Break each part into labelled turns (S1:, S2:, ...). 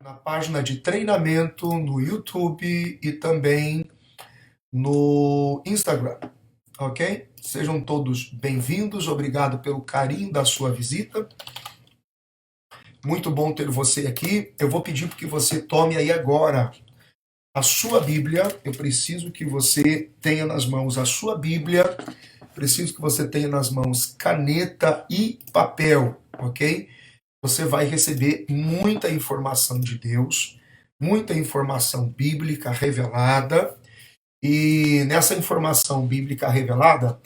S1: na página de treinamento, no YouTube e também no Instagram, ok? Sejam todos bem-vindos, obrigado pelo carinho da sua visita. Muito bom ter você aqui. Eu vou pedir que você tome aí agora a sua Bíblia. Eu preciso que você tenha nas mãos a sua Bíblia. Preciso que você tenha nas mãos caneta e papel, ok? Você vai receber muita informação de Deus, muita informação bíblica revelada, e nessa informação bíblica revelada,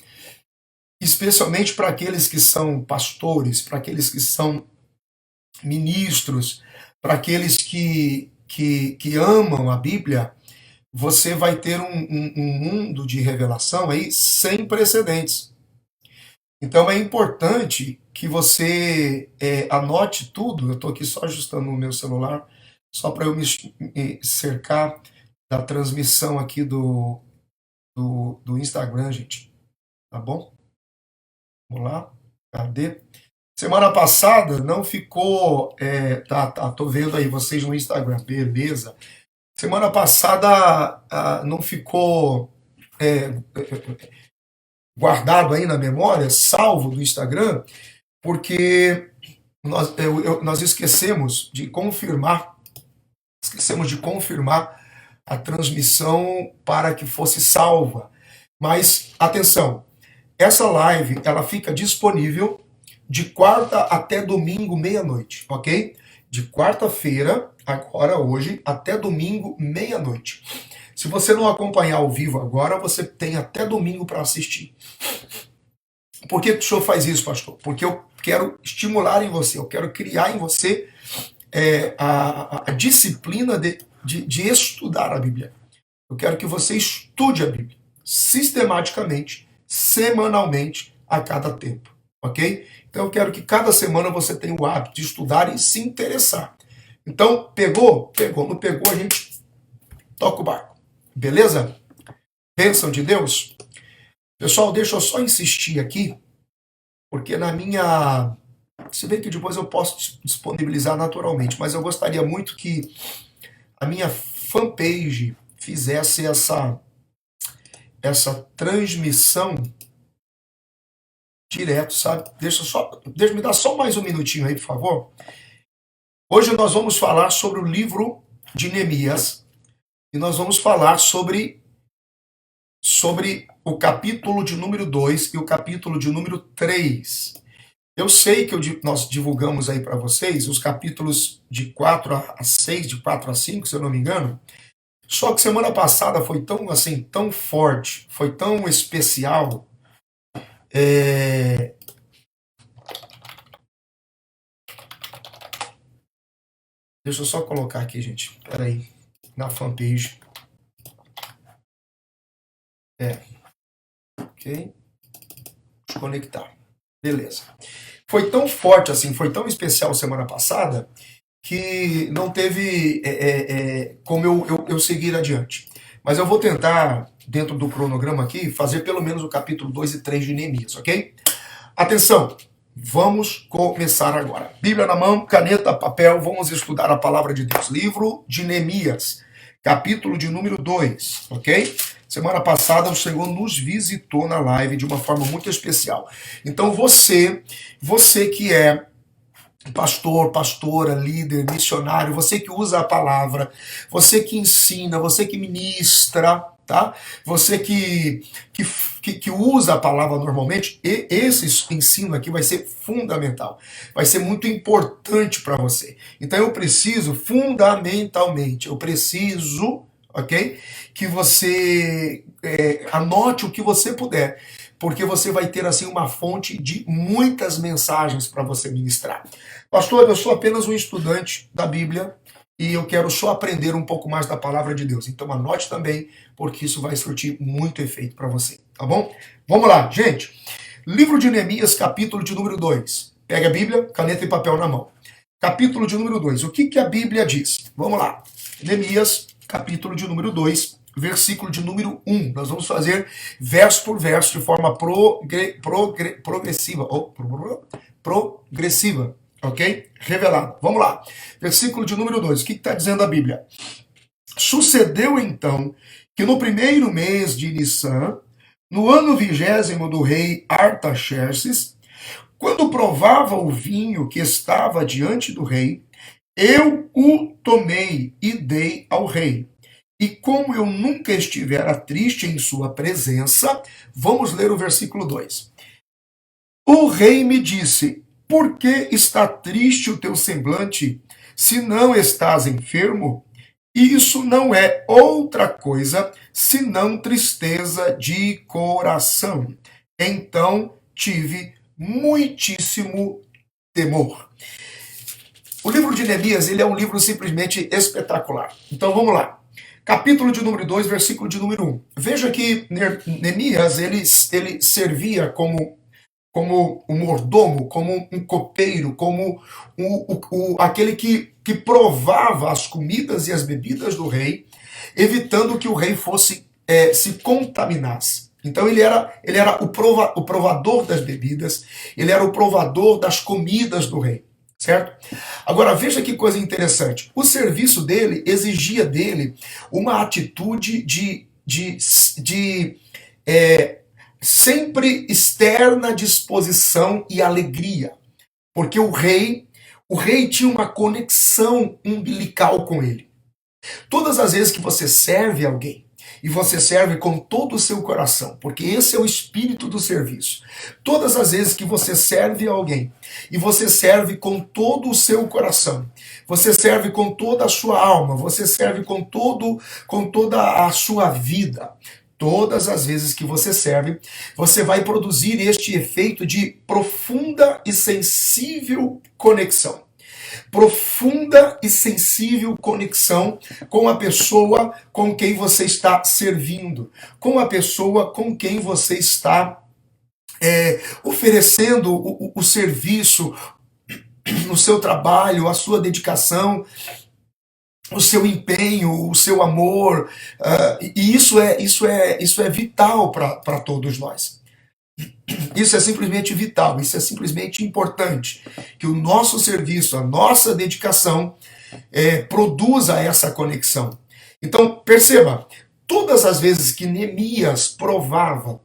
S1: especialmente para aqueles que são pastores, para aqueles que são ministros, para aqueles que amam a Bíblia, você vai ter um mundo de revelação aí sem precedentes. Então é importante que você anote tudo. Eu estou aqui só ajustando o meu celular, só para eu me cercar da transmissão aqui do Instagram, gente. Tá bom? Vamos lá. Cadê? Semana passada não ficou. Tô vendo aí vocês no Instagram, beleza. Semana passada não ficou guardado aí na memória, salvo do Instagram, porque nós esquecemos de confirmar a transmissão para que fosse salva. Mas atenção, essa live ela fica disponível de quarta até domingo meia-noite, ok? De quarta-feira, agora hoje, até domingo meia-noite. Se você não acompanhar ao vivo agora, você tem até domingo para assistir. Por que o senhor faz isso, pastor? Porque eu quero estimular em você, eu quero criar em você a disciplina de estudar a Bíblia. Eu quero que você estude a Bíblia sistematicamente, semanalmente, a cada tempo, ok? Então eu quero que cada semana você tenha o hábito de estudar e se interessar. Então, pegou? Pegou. Não pegou, a gente toca o barco. Beleza? Bênção de Deus? Pessoal, deixa eu só insistir aqui, porque na minha... Se bem que depois eu posso disponibilizar naturalmente, mas eu gostaria muito que a minha fanpage fizesse essa transmissão direto, sabe? Me dar só mais um minutinho aí, por favor. Hoje nós vamos falar sobre o livro de Neemias e nós vamos falar sobre o capítulo de número 2 e o capítulo de número 3. Eu sei que nós divulgamos aí para vocês os capítulos de 4 a 6, de 4 a 5, se eu não me engano. Só que semana passada foi tão assim, tão forte, foi tão especial. Deixa eu só colocar aqui, gente. Espera aí. Na fanpage. Ok. Desconectar. Beleza. Foi tão forte assim, foi tão especial semana passada, que não teve como eu seguir adiante. Mas eu vou tentar, dentro do cronograma aqui, fazer pelo menos o capítulo 2 e 3 de Neemias, ok? Atenção, vamos começar agora. Bíblia na mão, caneta, papel, vamos estudar a palavra de Deus. Livro de Neemias, capítulo de número 2, ok? Semana passada o Senhor nos visitou na live de uma forma muito especial. Então você que é pastor, pastora, líder, missionário, você que usa a palavra, você que ensina, você que ministra, tá? Você que usa a palavra normalmente, e esse ensino aqui vai ser fundamental, vai ser muito importante para você. Então eu preciso, fundamentalmente, ok? Que você anote o que você puder, porque você vai ter assim uma fonte de muitas mensagens para você ministrar. Pastor, eu sou apenas um estudante da Bíblia e eu quero só aprender um pouco mais da palavra de Deus. Então anote também, porque isso vai surtir muito efeito para você, tá bom? Vamos lá, gente. Livro de Neemias, capítulo de número 2. Pega a Bíblia, caneta e papel na mão. Capítulo de número 2. O que a Bíblia diz? Vamos lá. Neemias, capítulo de número 2, versículo de número 1. Nós vamos fazer verso por verso de forma progressiva. Progressiva, ok? Revelado. Vamos lá. Versículo de número 2. O que está dizendo a Bíblia? Sucedeu então que no primeiro mês de Nissan, no ano 20º do rei Artaxerxes, quando provava o vinho que estava diante do rei, eu o tomei e dei ao rei. E como eu nunca estivera triste em sua presença, vamos ler o versículo 2. O rei me disse: por que está triste o teu semblante, se não estás enfermo? Isso não é outra coisa senão tristeza de coração. Então tive muitíssimo temor. O livro de Neemias, ele é um livro simplesmente espetacular. Então vamos lá. Capítulo de número 2, versículo de número 1. Veja que Neemias, ele servia como um mordomo, como um copeiro, como aquele que provava as comidas e as bebidas do rei, evitando que o rei fosse se contaminasse. Então ele era o provador das bebidas, ele era o provador das comidas do rei, certo? Agora veja que coisa interessante. O serviço dele exigia dele uma atitude de sempre externa disposição e alegria, porque o rei tinha uma conexão umbilical com ele. Todas as vezes que você serve alguém, e você serve com todo o seu coração, porque esse é o espírito do serviço. Todas as vezes que você serve alguém, e você serve com todo o seu coração, você serve com toda a sua alma, você serve com toda a sua vida, todas as vezes que você serve, você vai produzir este efeito de profunda e sensível conexão. Profunda e sensível conexão com a pessoa com quem você está servindo, com a pessoa com quem você está oferecendo o serviço, o seu trabalho, a sua dedicação, o seu empenho, o seu amor, e isso é vital para todos nós. Isso é simplesmente vital, isso é simplesmente importante, que o nosso serviço, a nossa dedicação produza essa conexão. Então, perceba, todas as vezes que Neemias provava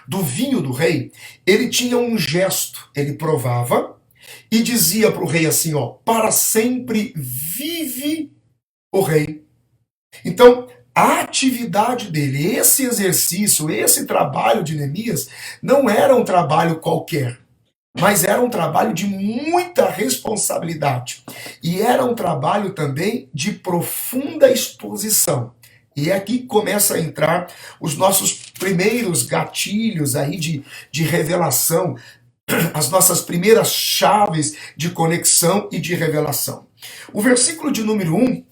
S1: do vinho do rei, ele tinha um gesto, ele provava e dizia para o rei assim, para sempre vive o rei. Então, a atividade dele, esse exercício, esse trabalho de Neemias, não era um trabalho qualquer, mas era um trabalho de muita responsabilidade. E era um trabalho também de profunda exposição. E é aqui que começa a entrar os nossos primeiros gatilhos aí de revelação, as nossas primeiras chaves de conexão e de revelação. O versículo de número 1,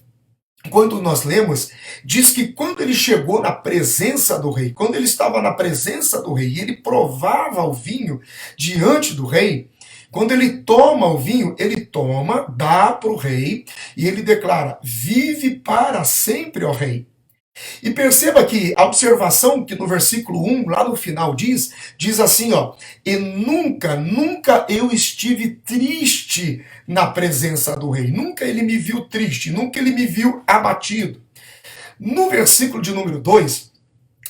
S1: quando nós lemos, diz que quando ele chegou na presença do rei, quando ele estava na presença do rei, e ele provava o vinho diante do rei, quando ele toma o vinho, ele toma, dá para o rei, e ele declara, vive para sempre, ó rei. E perceba que a observação que no versículo 1, lá no final, diz assim, e nunca eu estive triste na presença do rei. Nunca ele me viu triste, nunca ele me viu abatido. No versículo de número 2,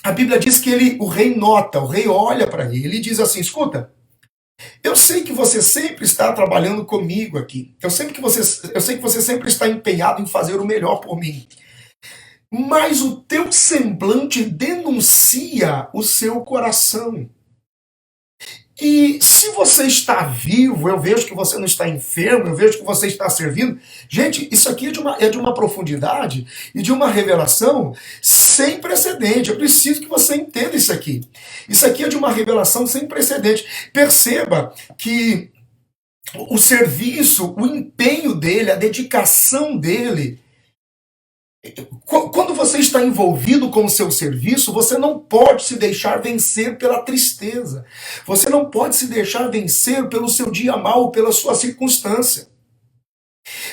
S1: a Bíblia diz que o rei nota, o rei olha para ele e diz assim, escuta, eu sei que você sempre está trabalhando comigo aqui. Eu sei que você sempre está empenhado em fazer o melhor por mim. Mas o teu semblante denuncia o seu coração. E se você está vivo, eu vejo que você não está enfermo, eu vejo que você está servindo. Gente, isso aqui é de uma profundidade e de uma revelação sem precedente. Eu preciso que você entenda isso aqui. Isso aqui é de uma revelação sem precedente. Perceba que o serviço, o empenho dele, a dedicação dele, quando você está envolvido com o seu serviço, você não pode se deixar vencer pela tristeza. Você não pode se deixar vencer pelo seu dia mau, pela sua circunstância.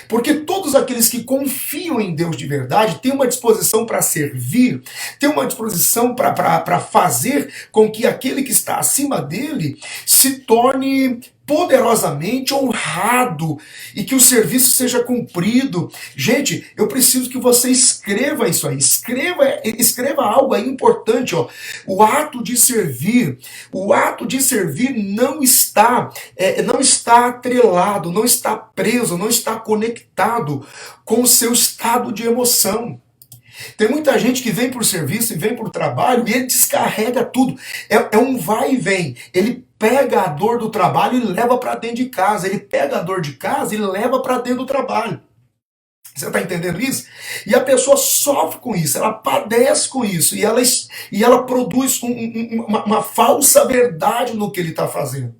S1: Porque todos aqueles que confiam em Deus de verdade têm uma disposição para servir, têm uma disposição para fazer com que aquele que está acima dele se torne poderosamente honrado e que o serviço seja cumprido. Gente, eu preciso que você escreva isso aí, escreva algo aí importante, ó. O ato de servir não está atrelado, não está preso, não está conectado com o seu estado de emoção. Tem muita gente que vem por serviço e vem por trabalho e ele descarrega tudo. É um vai e vem. Ele pega a dor do trabalho e leva para dentro de casa. Ele pega a dor de casa e leva para dentro do trabalho. Você está entendendo isso? E a pessoa sofre com isso, ela padece com isso, e ela produz uma falsa verdade no que ele está fazendo.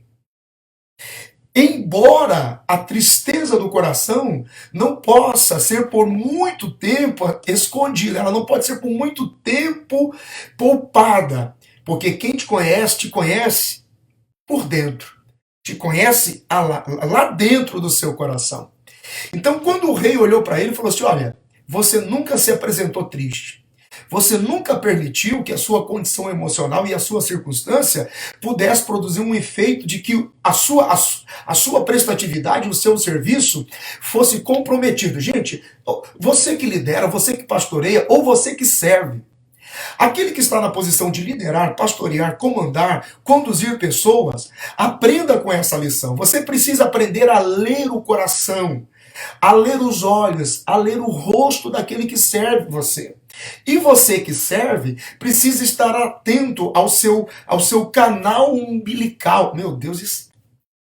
S1: Embora a tristeza do coração não possa ser por muito tempo escondida, ela não pode ser por muito tempo poupada, porque quem te conhece por dentro, te conhece lá dentro do seu coração. Então, quando o rei olhou para ele e falou assim: olha, você nunca se apresentou triste. Você nunca permitiu que a sua condição emocional e a sua circunstância pudesse produzir um efeito de que a sua prestatividade, o seu serviço fosse comprometido. Gente, você que lidera, você que pastoreia ou você que serve, aquele que está na posição de liderar, pastorear, comandar, conduzir pessoas, aprenda com essa lição. Você precisa aprender a ler o coração, a ler os olhos, a ler o rosto daquele que serve você. E você que serve precisa estar atento ao seu canal umbilical. Meu Deus, isso...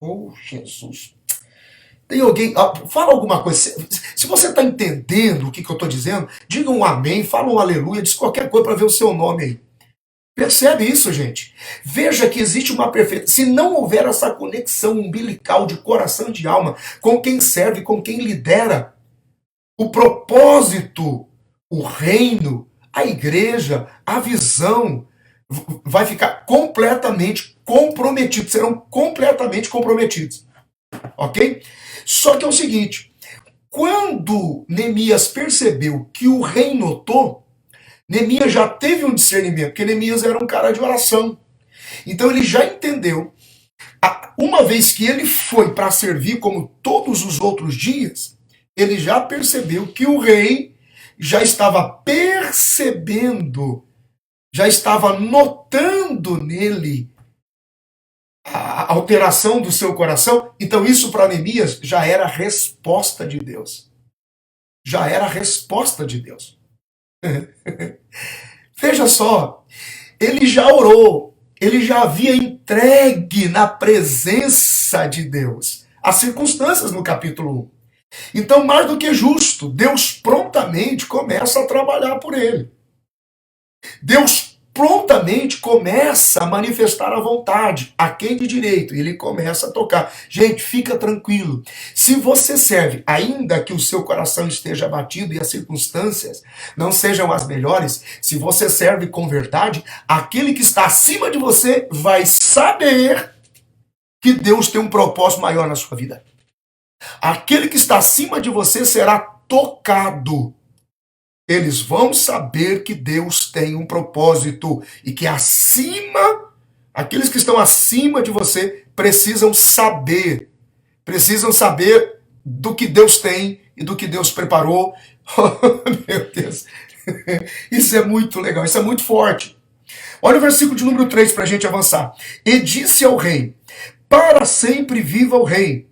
S1: Oh, Jesus. Tem alguém... Fala alguma coisa. Se você está entendendo o que eu estou dizendo, diga um amém, fala um aleluia, diz qualquer coisa para ver o seu nome aí. Percebe isso, gente? Veja que existe uma perfeita... Se não houver essa conexão umbilical de coração e de alma com quem serve, com quem lidera, o propósito, o reino, a igreja, a visão, vai ficar completamente comprometido, serão completamente comprometidos. Ok? Só que é o seguinte, quando Neemias percebeu que o rei notou, Neemias já teve um discernimento, porque Neemias era um cara de oração. Então ele já entendeu, uma vez que ele foi para servir como todos os outros dias, ele já percebeu que o rei já estava percebendo, já estava notando nele a alteração do seu coração. Então isso para Neemias já era a resposta de Deus. Já era a resposta de Deus. Veja só, ele já orou, ele já havia entregue na presença de Deus as circunstâncias no capítulo 1. Então, mais do que justo, Deus prontamente começa a trabalhar por ele. Deus prontamente começa a manifestar a vontade, a quem de direito, e ele começa a tocar. Gente, fica tranquilo. Se você serve, ainda que o seu coração esteja abatido e as circunstâncias não sejam as melhores, se você serve com verdade, aquele que está acima de você vai saber que Deus tem um propósito maior na sua vida. Aquele que está acima de você será tocado. Eles vão saber que Deus tem um propósito e que aqueles que estão acima de você precisam saber do que Deus tem e do que Deus preparou. Oh, meu Deus, isso é muito legal, isso é muito forte. Olha o versículo de número 3 para a gente avançar. E disse ao rei: para sempre viva o rei.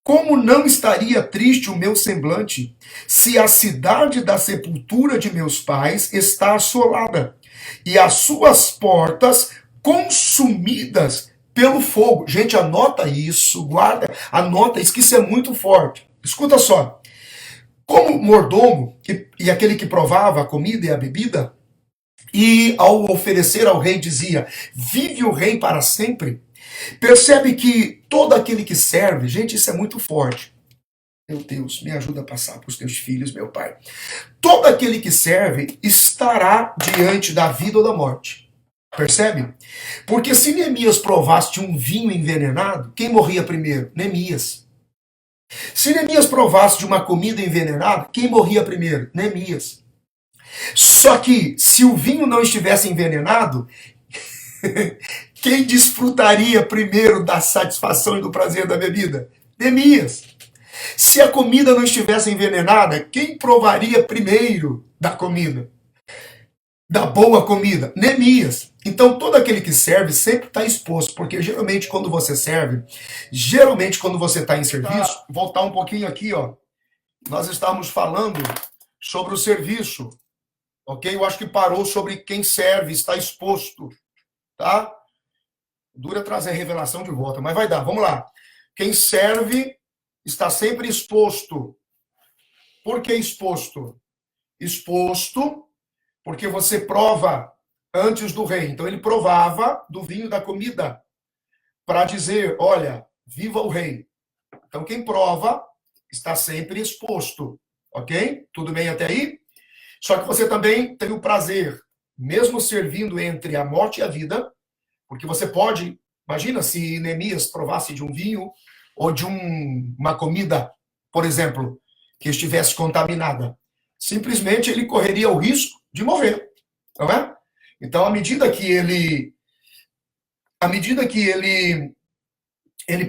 S1: Como não estaria triste o meu semblante, se a cidade da sepultura de meus pais está assolada, e as suas portas consumidas pelo fogo. Gente, anota isso, guarda, anota isso, que isso é muito forte. Escuta só. Como mordomo, e aquele que provava a comida e a bebida, e ao oferecer ao rei dizia: vive o rei para sempre. Percebe que todo aquele que serve, gente, isso é muito forte. Meu Deus, me ajuda a passar para os teus filhos, meu pai. Todo aquele que serve estará diante da vida ou da morte. Percebe? Porque se Neemias provasse de um vinho envenenado, quem morria primeiro? Neemias. Se Neemias provasse de uma comida envenenada, quem morria primeiro? Neemias. Só que se o vinho não estivesse envenenado, Quem desfrutaria primeiro da satisfação e do prazer da bebida? Neemias. Se a comida não estivesse envenenada, quem provaria primeiro da comida? Da boa comida? Neemias. Então, todo aquele que serve sempre está exposto, porque geralmente quando você serve, geralmente quando você está em serviço, voltar um pouquinho aqui, ó, nós estávamos falando sobre o serviço, ok? Eu acho que parou sobre quem serve, está exposto, tá? Dura trazer a revelação de volta, mas vai dar, vamos lá. Quem serve está sempre exposto. Por que exposto? Exposto porque você prova antes do rei. Então ele provava do vinho da comida para dizer, olha, viva o rei. Então quem prova está sempre exposto, ok? Tudo bem até aí? Só que você também tem o prazer, mesmo servindo entre a morte e a vida, porque você pode, imagina se Neemias provasse de um vinho ou de uma comida, por exemplo, que estivesse contaminada. Simplesmente ele correria o risco de morrer, não é? Então, à medida que ele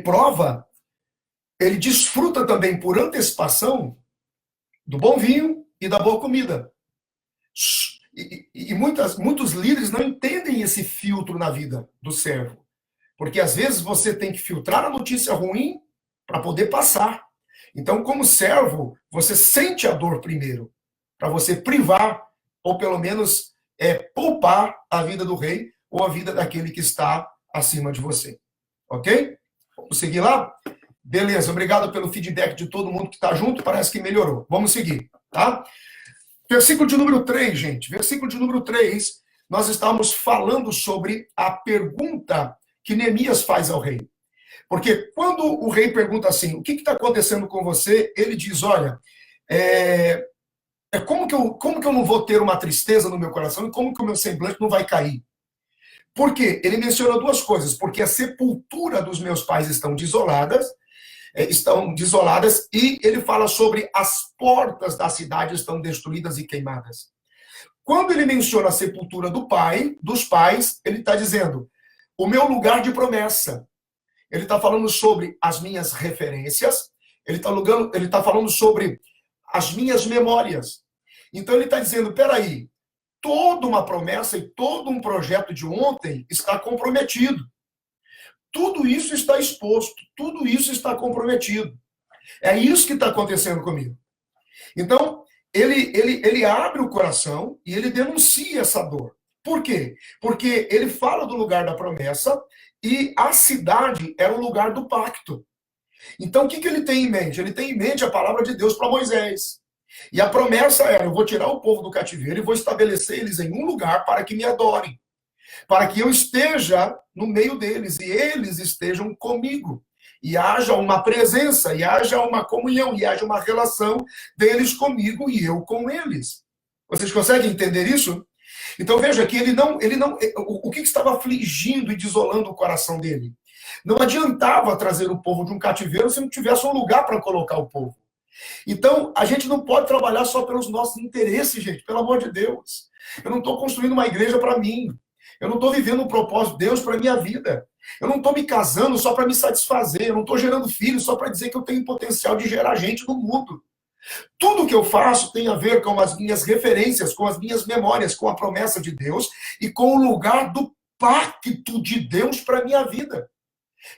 S1: prova, ele desfruta também por antecipação do bom vinho e da boa comida. E muitos líderes não entendem esse filtro na vida do servo. Porque às vezes você tem que filtrar a notícia ruim para poder passar. Então, como servo, você sente a dor primeiro, para você privar, ou pelo menos poupar a vida do rei ou a vida daquele que está acima de você. Ok? Vamos seguir lá? Beleza, obrigado pelo feedback de todo mundo que está junto, parece que melhorou. Vamos seguir, tá? Versículo de número 3, gente. Versículo de número 3, nós estamos falando sobre a pergunta que Neemias faz ao rei. Porque quando o rei pergunta assim, o que está acontecendo com você? Ele diz, olha, como que eu não vou ter uma tristeza no meu coração e como que o meu semblante não vai cair? Por quê? Ele menciona duas coisas. Porque a sepultura dos meus pais estão desoladas e ele fala sobre as portas da cidade estão destruídas e queimadas. Quando ele menciona a sepultura dos pais, ele está dizendo o meu lugar de promessa. Ele está falando sobre as minhas referências, ele está falando sobre as minhas memórias. Então ele está dizendo, peraí, toda uma promessa e todo um projeto de ontem está comprometido. Tudo isso está exposto, tudo isso está comprometido. É isso que está acontecendo comigo. Então, ele abre o coração e ele denuncia essa dor. Por quê? Porque ele fala do lugar da promessa e a cidade era o lugar do pacto. Então, o que ele tem em mente? Ele tem em mente a palavra de Deus para Moisés. E a promessa era, eu vou tirar o povo do cativeiro e vou estabelecer eles em um lugar para que me adorem. Para que eu esteja no meio deles e eles estejam comigo. E haja uma presença, e haja uma comunhão, e haja uma relação deles comigo e eu com eles. Vocês conseguem entender isso? Então veja que o que estava afligindo e desolando o coração dele? Não adiantava trazer o povo de um cativeiro se não tivesse um lugar para colocar o povo. Então, a gente não pode trabalhar só pelos nossos interesses, gente, pelo amor de Deus. Eu não estou construindo uma igreja para mim. Eu não estou vivendo um propósito de Deus para a minha vida. Eu não estou me casando só para me satisfazer. Eu não estou gerando filhos só para dizer que eu tenho potencial de gerar gente no mundo. Tudo que eu faço tem a ver com as minhas referências, com as minhas memórias, com a promessa de Deus e com o lugar do pacto de Deus para a minha vida.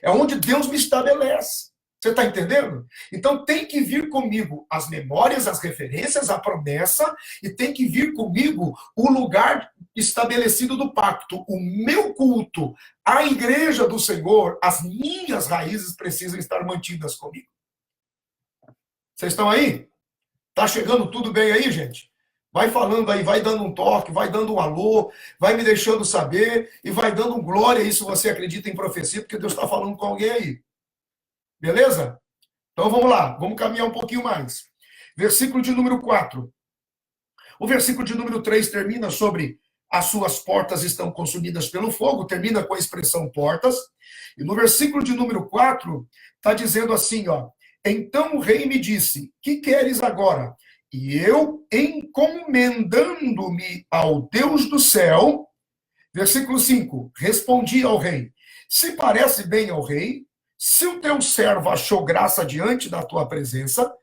S1: É onde Deus me estabelece. Você está entendendo? Então tem que vir comigo as memórias, as referências, a promessa, e tem que vir comigo o lugar estabelecido do pacto. O meu culto, a igreja do Senhor, as minhas raízes precisam estar mantidas comigo. Vocês estão aí? Tá chegando tudo bem aí, gente? Vai falando aí, vai dando um toque, vai dando um alô, vai me deixando saber e vai dando um glória aí se você acredita em profecia, porque Deus está falando com alguém aí. Beleza? Então vamos lá, vamos caminhar um pouquinho mais. Versículo de número 4. O versículo de número 3 termina sobre as suas portas estão consumidas pelo fogo, termina com a expressão portas. E no versículo de número 4, está dizendo assim, ó. Então o rei me disse, que queres agora? E eu, encomendando-me ao Deus do céu, Versículo 5. Respondi ao rei: se parece bem ao rei, se o teu servo achou graça diante da tua presença,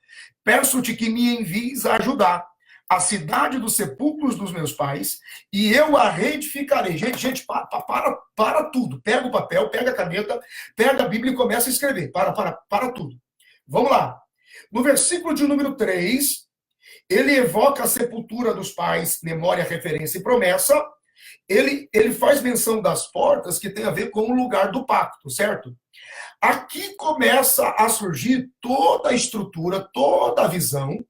S1: peço-te que me envies a ajudar a cidade dos sepulcros dos meus pais, e eu a reedificarei. Gente, para tudo. Pega o papel, pega a caneta, pega a Bíblia e começa a escrever. Para tudo. Vamos lá. No versículo de número 3, ele evoca a sepultura dos pais, memória, referência e promessa. Ele faz menção das portas que tem a ver com o lugar do pacto, certo? Aqui começa a surgir toda a estrutura, toda a visão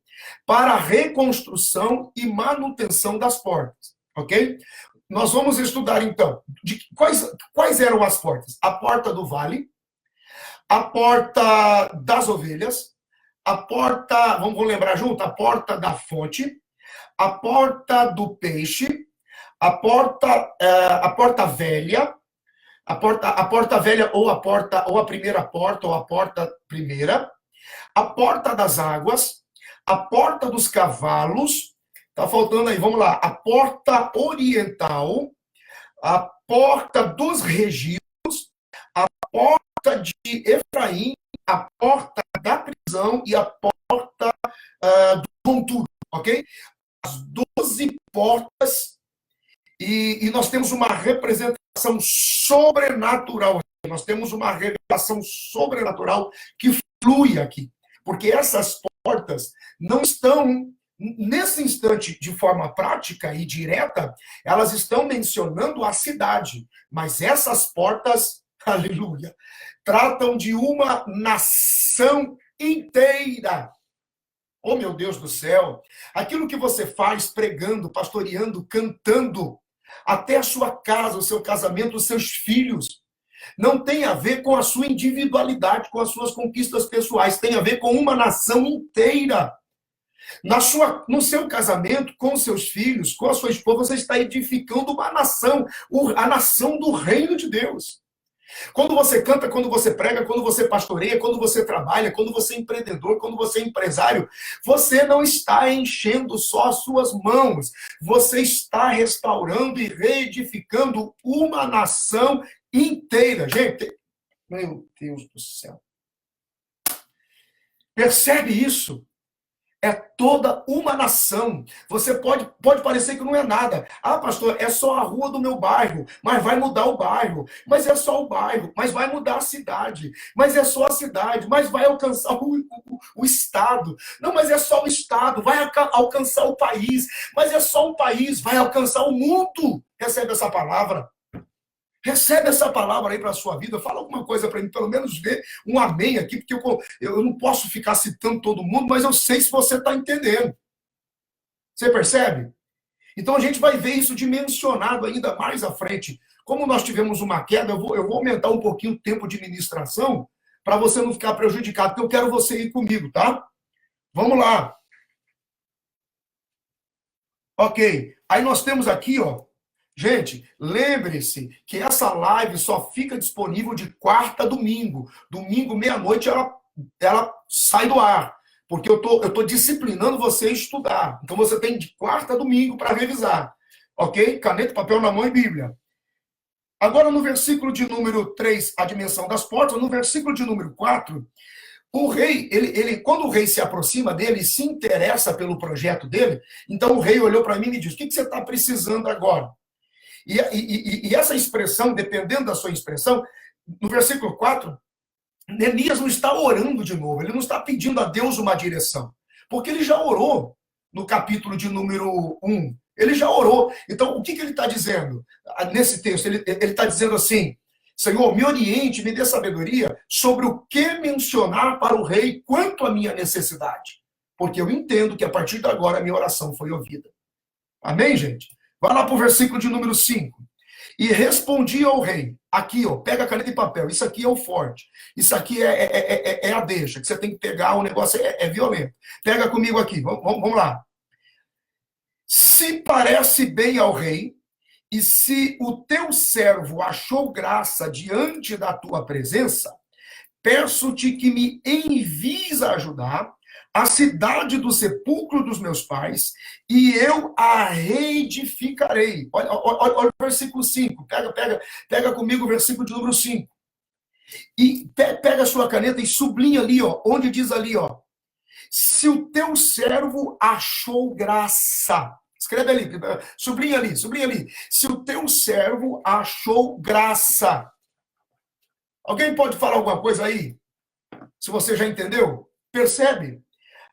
S1: para a reconstrução e manutenção das portas, ok? Nós vamos estudar, então, quais eram as portas? A porta do vale, a porta das ovelhas, a porta, vamos lembrar junto, a porta da fonte, a porta do peixe, a porta velha, a porta velha ou a primeira porta ou a porta primeira, a porta das águas, a porta dos cavalos, tá faltando aí, vamos lá, a porta oriental, a porta dos registros, a porta de Efraim, a porta da prisão e a porta do monturo, ok? As 12 portas, e nós temos uma representação sobrenatural, nós temos uma revelação sobrenatural que flui aqui, porque essas portas não estão, nesse instante, de forma prática e direta, elas estão mencionando a cidade, mas essas portas, aleluia, tratam de uma nação inteira. Oh, meu Deus do céu! Aquilo que você faz pregando, pastoreando, cantando, até a sua casa, o seu casamento, os seus filhos, não tem a ver com a sua individualidade, com as suas conquistas pessoais, tem a ver com uma nação inteira. No seu casamento, com seus filhos, com a sua esposa, você está edificando uma nação, a nação do reino de Deus. Quando você canta, quando você prega, quando você pastoreia, quando você trabalha, quando você é empreendedor, quando você é empresário, você não está enchendo só as suas mãos, você está restaurando e reedificando uma nação inteira. Gente, meu Deus do céu. Percebe isso? É toda uma nação. Você pode parecer que não é nada. Ah, pastor, é só a rua do meu bairro, mas vai mudar o bairro. Mas é só o bairro, mas vai mudar a cidade. Mas é só a cidade, mas vai alcançar o estado. Não, mas é só o estado, vai alcançar o país. Mas é só um país, vai alcançar o mundo. Recebe essa palavra. Recebe essa palavra aí para a sua vida. Fala alguma coisa para mim, pelo menos ver um amém aqui, porque eu não posso ficar citando todo mundo, mas eu sei se você está entendendo. Você percebe? Então a gente vai ver isso dimensionado ainda mais à frente. Como nós tivemos uma queda, eu vou aumentar um pouquinho o tempo de ministração para você não ficar prejudicado, porque eu quero você ir comigo, tá? Vamos lá. Ok. Aí nós temos aqui, ó. Gente, lembre-se que essa live só fica disponível de quarta a domingo. Domingo, meia-noite, ela sai do ar. Porque eu tô disciplinando você a estudar. Então você tem de quarta a domingo para revisar. Ok? Caneta, papel na mão e Bíblia. Agora, no versículo de número 3, a dimensão das portas. No versículo de número 4, o rei, quando o rei se aproxima dele e se interessa pelo projeto dele, então o rei olhou para mim e me disse: o que você está precisando agora? E essa expressão, dependendo da sua expressão, no versículo 4, Neemias não está orando de novo, ele não está pedindo a Deus uma direção, porque ele já orou no capítulo de número 1, ele já orou. Então, o que ele está dizendo nesse texto? Ele está dizendo assim: Senhor, me oriente, me dê sabedoria sobre o que mencionar para o rei quanto à minha necessidade, porque eu entendo que a partir de agora a minha oração foi ouvida. Amém, gente? Vai lá para o versículo de número 5. E respondi ao rei. Aqui, ó, pega a caneta e papel. Isso aqui é o forte. Isso aqui é a deixa, que você tem que pegar, o negócio é violento. Pega comigo aqui, vamos lá. Se parece bem ao rei, e se o teu servo achou graça diante da tua presença, peço-te que me envies a ajudar a cidade do sepulcro dos meus pais, e eu a reedificarei. Olha o versículo 5. Pega comigo o versículo de número 5. E pega a sua caneta e sublinha ali, ó, onde diz ali, ó. Se o teu servo achou graça. Escreve ali, sublinha ali, sublinha ali. Se o teu servo achou graça. Alguém pode falar alguma coisa aí? Se você já entendeu? Percebe?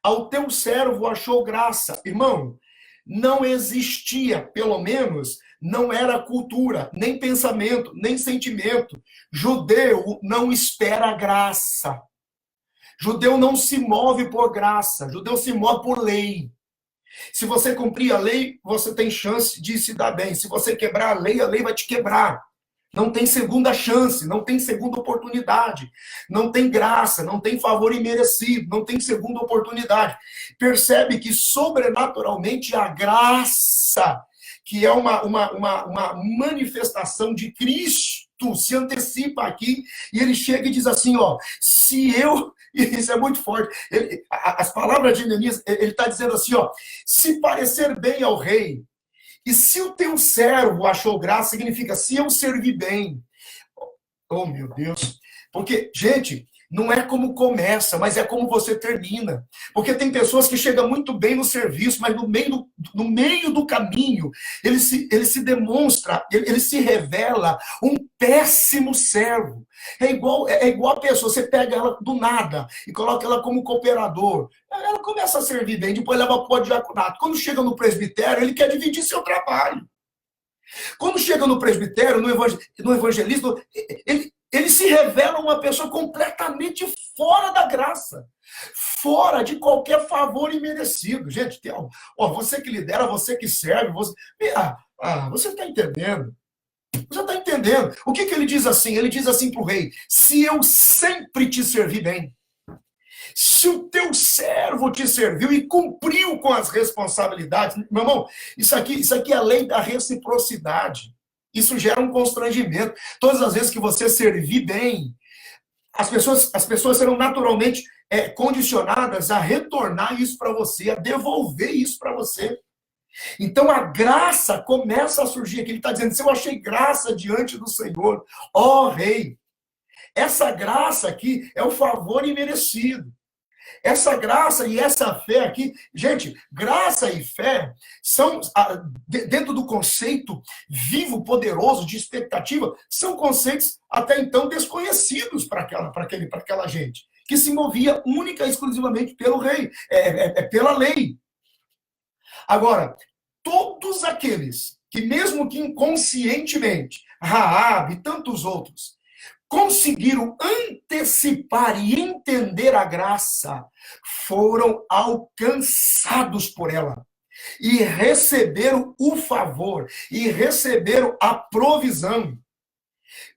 S1: Ao teu servo achou graça. Irmão, não existia, pelo menos, não era cultura, nem pensamento, nem sentimento. Judeu não espera graça. Judeu não se move por graça. Judeu se move por lei. Se você cumprir a lei, você tem chance de se dar bem. Se você quebrar a lei vai te quebrar. Não tem segunda chance, não tem segunda oportunidade, não tem graça, não tem favor imerecido, não tem segunda oportunidade. Percebe que, sobrenaturalmente, a graça, que é uma manifestação de Cristo, se antecipa aqui, e ele chega e diz assim, ó, se eu... Isso é muito forte. As palavras de Neemias, ele está dizendo assim, ó, se parecer bem ao rei, e se o teu servo achou graça, significa se eu servi bem. Oh, meu Deus. Porque, gente, não é como começa, mas é como você termina. Porque tem pessoas que chegam muito bem no serviço, mas no meio do caminho, ele se demonstra, ele se revela um péssimo servo. É igual a pessoa, você pega ela do nada e coloca ela como cooperador. Ela começa a servir bem, depois leva para o diaconato. Quando chega no presbitério, ele quer dividir seu trabalho. Quando chega no presbitério, no evangelismo, ele se revela uma pessoa completamente fora da graça, fora de qualquer favor imerecido. Gente, você que lidera, você que serve, você está entendendo? Você está entendendo? O que ele diz assim? Ele diz assim para o rei, se eu sempre te servi bem, se o teu servo te serviu e cumpriu com as responsabilidades, meu irmão, isso aqui é a lei da reciprocidade. Isso gera um constrangimento. Todas as vezes que você servir bem, as pessoas serão naturalmente condicionadas a retornar isso para você, a devolver isso para você. Então a graça começa a surgir aqui. Ele está dizendo, se eu achei graça diante do Senhor, ó rei, essa graça aqui é o favor imerecido. Essa graça e essa fé aqui, gente, graça e fé são, dentro do conceito vivo, poderoso, de expectativa, são conceitos até então desconhecidos para aquela gente, que se movia única e exclusivamente pelo rei, pela lei. Agora, todos aqueles que, mesmo que inconscientemente, Raabe e tantos outros, conseguiram antecipar e entender a graça, foram alcançados por ela e receberam o favor e receberam a provisão.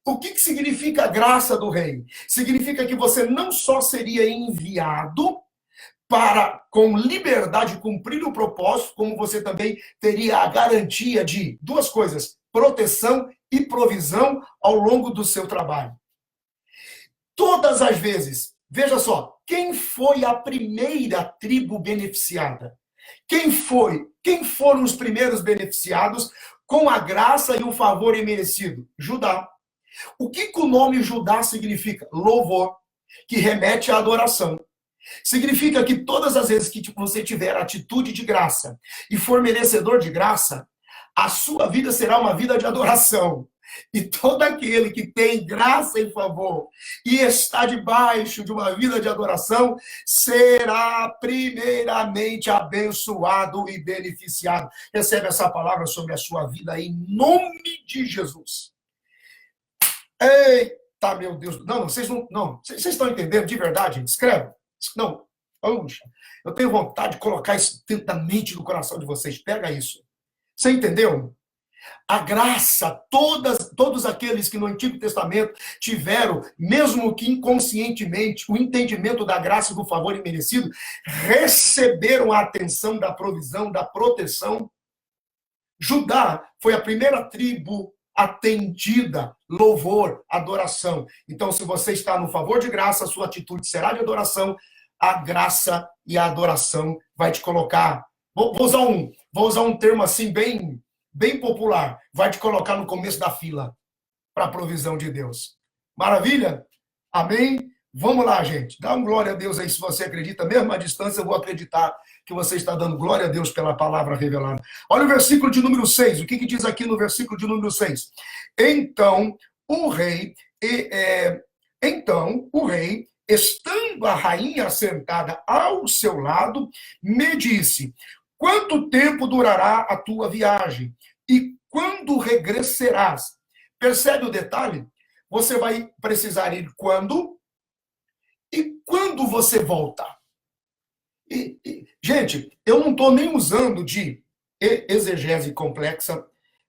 S1: O que significa a graça do rei? Significa que você não só seria enviado para, com liberdade, cumprir o propósito, como você também teria a garantia de duas coisas, proteção e provisão ao longo do seu trabalho. Todas as vezes, veja só, quem foi a primeira tribo beneficiada? Quem foram os primeiros beneficiados com a graça e o favor imerecido? Judá. O que o nome Judá significa? Louvor, que remete à adoração. Significa que todas as vezes que você tiver atitude de graça e for merecedor de graça, a sua vida será uma vida de adoração. E todo aquele que tem graça e favor e está debaixo de uma vida de adoração será primeiramente abençoado e beneficiado. Recebe essa palavra sobre a sua vida em nome de Jesus. Eita, meu Deus. Vocês estão entendendo de verdade? Escreve. Não. Puxa, eu tenho vontade de colocar isso dentro da mente e do coração de vocês. Pega isso. Você entendeu? A graça, todos aqueles que no Antigo Testamento tiveram, mesmo que inconscientemente, o entendimento da graça e do favor imerecido, receberam a atenção da provisão, da proteção. Judá foi a primeira tribo atendida, louvor, adoração. Então, se você está no favor de graça, a sua atitude será de adoração. a graça e a adoração vai te colocar. Vou usar um termo assim bem popular. Vai te colocar no começo da fila para a provisão de Deus. Maravilha? Amém? Vamos lá, gente. Dá um glória a Deus aí se você acredita. Mesmo à distância, eu vou acreditar que você está dando glória a Deus pela palavra revelada. Olha o versículo de número 6. O que diz aqui no versículo de número 6? Então, o rei, estando a rainha sentada ao seu lado, me disse: quanto tempo durará a tua viagem? E quando regressarás? Percebe o detalhe? Você vai precisar ir quando? E quando você volta? Gente, eu não estou nem usando de exegese complexa,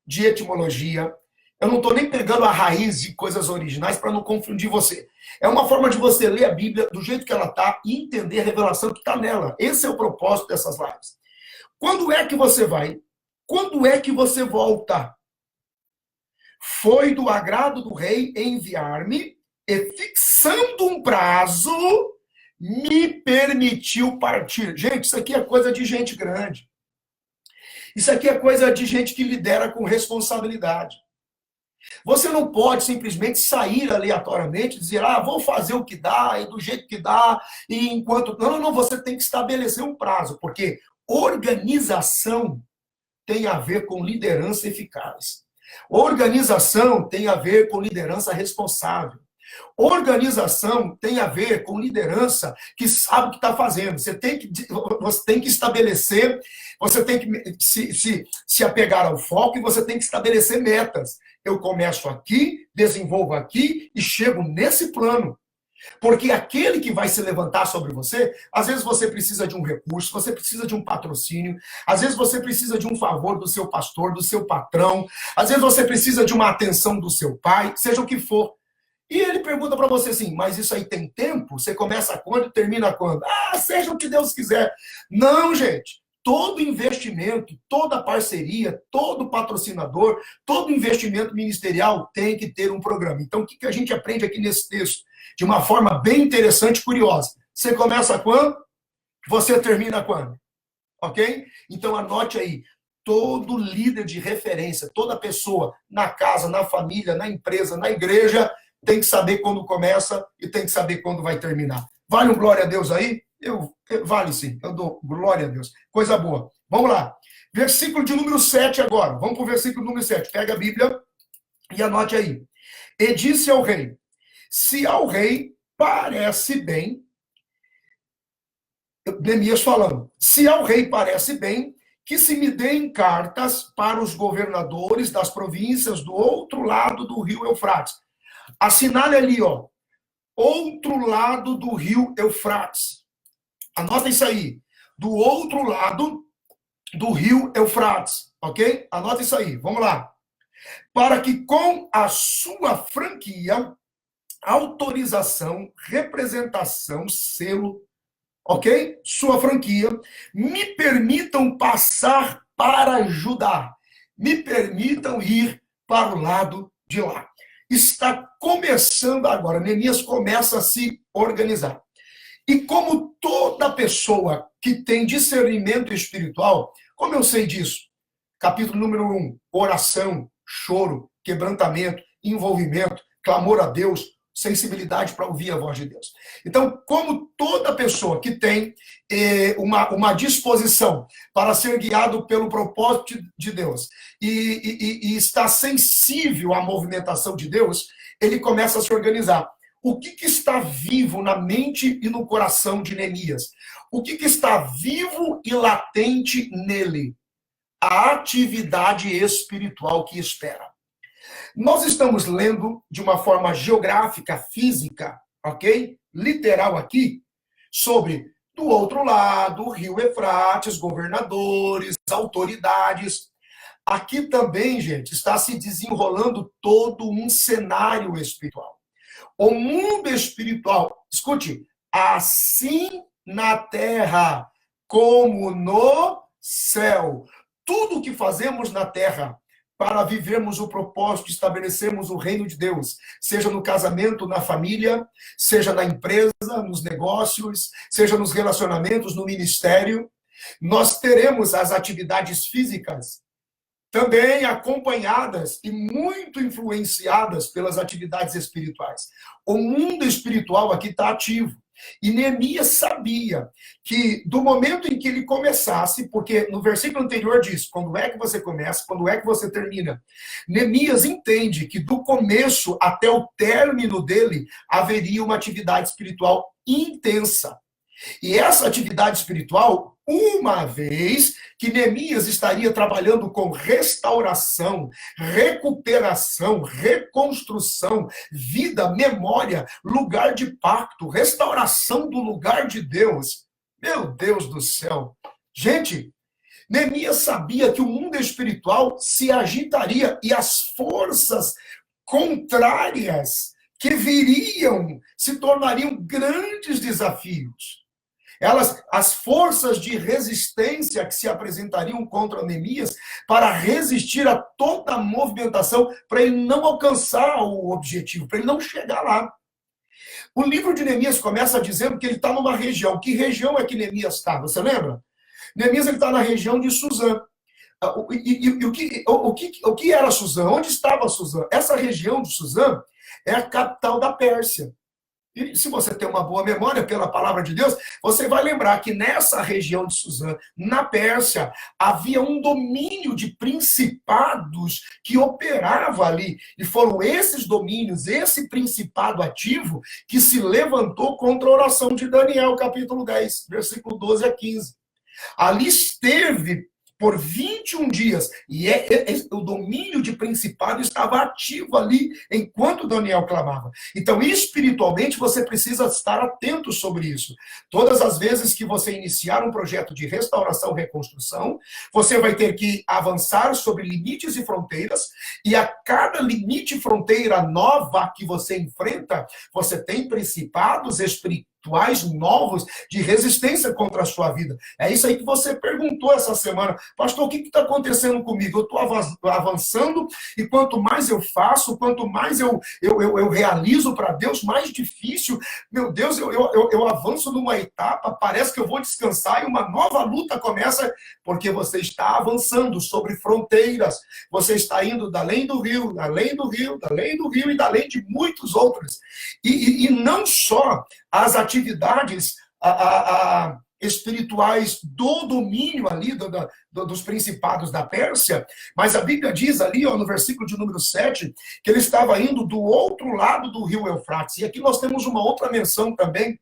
S1: de etimologia, eu não estou nem pegando a raiz de coisas originais para não confundir você. É uma forma de você ler a Bíblia do jeito que ela está e entender a revelação que está nela. Esse é o propósito dessas lives. Quando é que você vai? Quando é que você volta? Foi do agrado do rei enviar-me e, fixando um prazo, me permitiu partir. Gente, isso aqui é coisa de gente grande. Isso aqui é coisa de gente que lidera com responsabilidade. Você não pode simplesmente sair aleatoriamente e dizer, vou fazer o que dá, e do jeito que dá, e enquanto... Não, você tem que estabelecer um prazo, porque organização tem a ver com liderança eficaz. Organização tem a ver com liderança responsável. Organização tem a ver com liderança que sabe o que está fazendo. Você tem que estabelecer, você tem que se apegar ao foco e você tem que estabelecer metas. Eu começo aqui, desenvolvo aqui e chego nesse plano. Porque aquele que vai se levantar sobre você, às vezes você precisa de um recurso, você precisa de um patrocínio, às vezes você precisa de um favor do seu pastor, do seu patrão, às vezes você precisa de uma atenção do seu pai, seja o que for. E ele pergunta para você assim, mas isso aí tem tempo? Você começa quando e termina quando? Seja o que Deus quiser. Não, gente. Todo investimento, toda parceria, todo patrocinador, todo investimento ministerial tem que ter um programa. Então, o que a gente aprende aqui nesse texto? De uma forma bem interessante e curiosa. Você começa quando? Você termina quando? Ok? Então, anote aí. Todo líder de referência, toda pessoa na casa, na família, na empresa, na igreja, tem que saber quando começa e tem que saber quando vai terminar. Vale um glória a Deus aí? Vale sim, eu dou glória a Deus. Coisa boa. Vamos lá. Versículo de número 7 agora. Vamos para o versículo número 7. Pega a Bíblia e anote aí. E disse ao rei, se ao rei parece bem, Neemias falando, se ao rei parece bem, que se me deem cartas para os governadores das províncias do outro lado do rio Eufrates. Assinale ali, ó, outro lado do rio Eufrates. Anota isso aí. Do outro lado do rio Eufrates, ok? Anota isso aí. Vamos lá. Para que com a sua franquia, autorização, representação, selo, ok? Sua franquia, me permitam passar para Judá. Me permitam ir para o lado de lá. Está começando agora. Neemias começa a se organizar. E como toda pessoa que tem discernimento espiritual, como eu sei disso? Capítulo número 1, oração, choro, quebrantamento, envolvimento, clamor a Deus, sensibilidade para ouvir a voz de Deus. Então, como toda pessoa que tem uma disposição para ser guiado pelo propósito de Deus e está sensível à movimentação de Deus, ele começa a se organizar. O que está vivo na mente e no coração de Neemias? O que está vivo e latente nele? A atividade espiritual que espera. Nós estamos lendo de uma forma geográfica, física, ok? Literal aqui, sobre, do outro lado, o rio Eufrates, governadores, autoridades. Aqui também, gente, está se desenrolando todo um cenário espiritual. O mundo espiritual, escute, assim na terra como no céu. Tudo que fazemos na terra para vivermos o propósito, estabelecermos o reino de Deus, seja no casamento, na família, seja na empresa, nos negócios, seja nos relacionamentos, no ministério, nós teremos as atividades físicas também acompanhadas e muito influenciadas pelas atividades espirituais. O mundo espiritual aqui está ativo. E Neemias sabia que do momento em que ele começasse, porque no versículo anterior diz, quando é que você começa, quando é que você termina. Neemias entende que do começo até o término dele haveria uma atividade espiritual intensa. E essa atividade espiritual, uma vez que Neemias estaria trabalhando com restauração, recuperação, reconstrução, vida, memória, lugar de pacto, restauração do lugar de Deus. Meu Deus do céu. Gente, Neemias sabia que o mundo espiritual se agitaria e as forças contrárias que viriam se tornariam grandes desafios. As forças de resistência que se apresentariam contra Neemias para resistir a toda a movimentação, para ele não alcançar o objetivo, para ele não chegar lá. O livro de Neemias começa dizendo que ele está numa região. Que região é que Neemias está? Você lembra? Neemias está na região de Suzã. O que era Suzã? Onde estava Suzã? Essa região de Suzã é a capital da Pérsia. E se você tem uma boa memória pela palavra de Deus, você vai lembrar que nessa região de Suzã, na Pérsia, havia um domínio de principados que operava ali. E foram esses domínios, esse principado ativo, que se levantou contra a oração de Daniel, capítulo 10, versículo 12 a 15. Ali esteve por 21 dias, e o domínio de principado estava ativo ali enquanto Daniel clamava. Então, espiritualmente, você precisa estar atento sobre isso. Todas as vezes que você iniciar um projeto de restauração, reconstrução, você vai ter que avançar sobre limites e fronteiras, e a cada limite e fronteira nova que você enfrenta, você tem principados espirituais novos de resistência contra a sua vida. É isso aí que você perguntou essa semana. Pastor, o que está acontecendo comigo? Eu estou avançando e quanto mais eu faço, quanto mais eu realizo para Deus, mais difícil. Meu Deus, eu avanço numa etapa, parece que eu vou descansar e uma nova luta começa, porque você está avançando sobre fronteiras. Você está indo da além do rio, da além do rio, da além do rio e da além de muitos outros. E não só as atividades espirituais do domínio ali dos principados da Pérsia, mas a Bíblia diz ali, ó, no versículo de número 7, que ele estava indo do outro lado do rio Eufrates. E aqui nós temos uma outra menção também,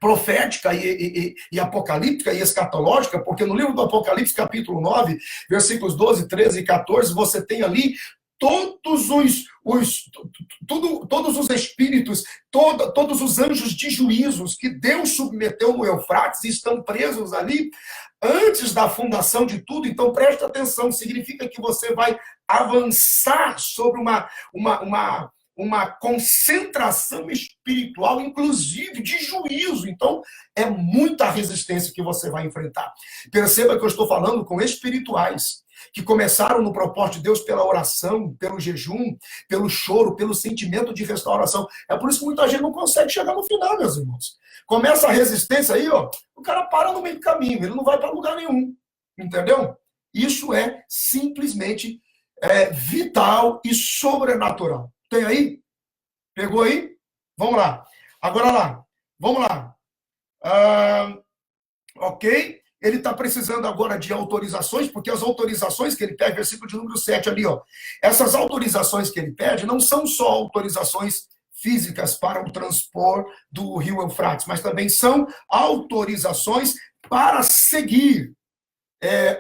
S1: profética e apocalíptica e escatológica, porque no livro do Apocalipse, capítulo 9, versículos 12, 13 e 14, você tem ali todos os espíritos, todos os anjos de juízos que Deus submeteu no Eufrates estão presos ali antes da fundação de tudo. Então preste atenção, significa que você vai avançar sobre uma concentração espiritual, inclusive de juízo. Então, é muita resistência que você vai enfrentar. Perceba que eu estou falando com espirituais, que começaram no propósito de Deus pela oração, pelo jejum, pelo choro, pelo sentimento de restauração. É por isso que muita gente não consegue chegar no final, meus irmãos. Começa a resistência aí, ó, o cara para no meio do caminho, ele não vai para lugar nenhum. Entendeu? Isso é simplesmente vital e sobrenatural. Tem aí? Pegou aí? Vamos lá. Agora lá. Vamos lá. Ok? Ele está precisando agora de autorizações, porque as autorizações que ele pede, versículo de número 7 ali, ó. Essas autorizações que ele pede não são só autorizações físicas para o transpor do rio Eufrates, mas também são autorizações para seguir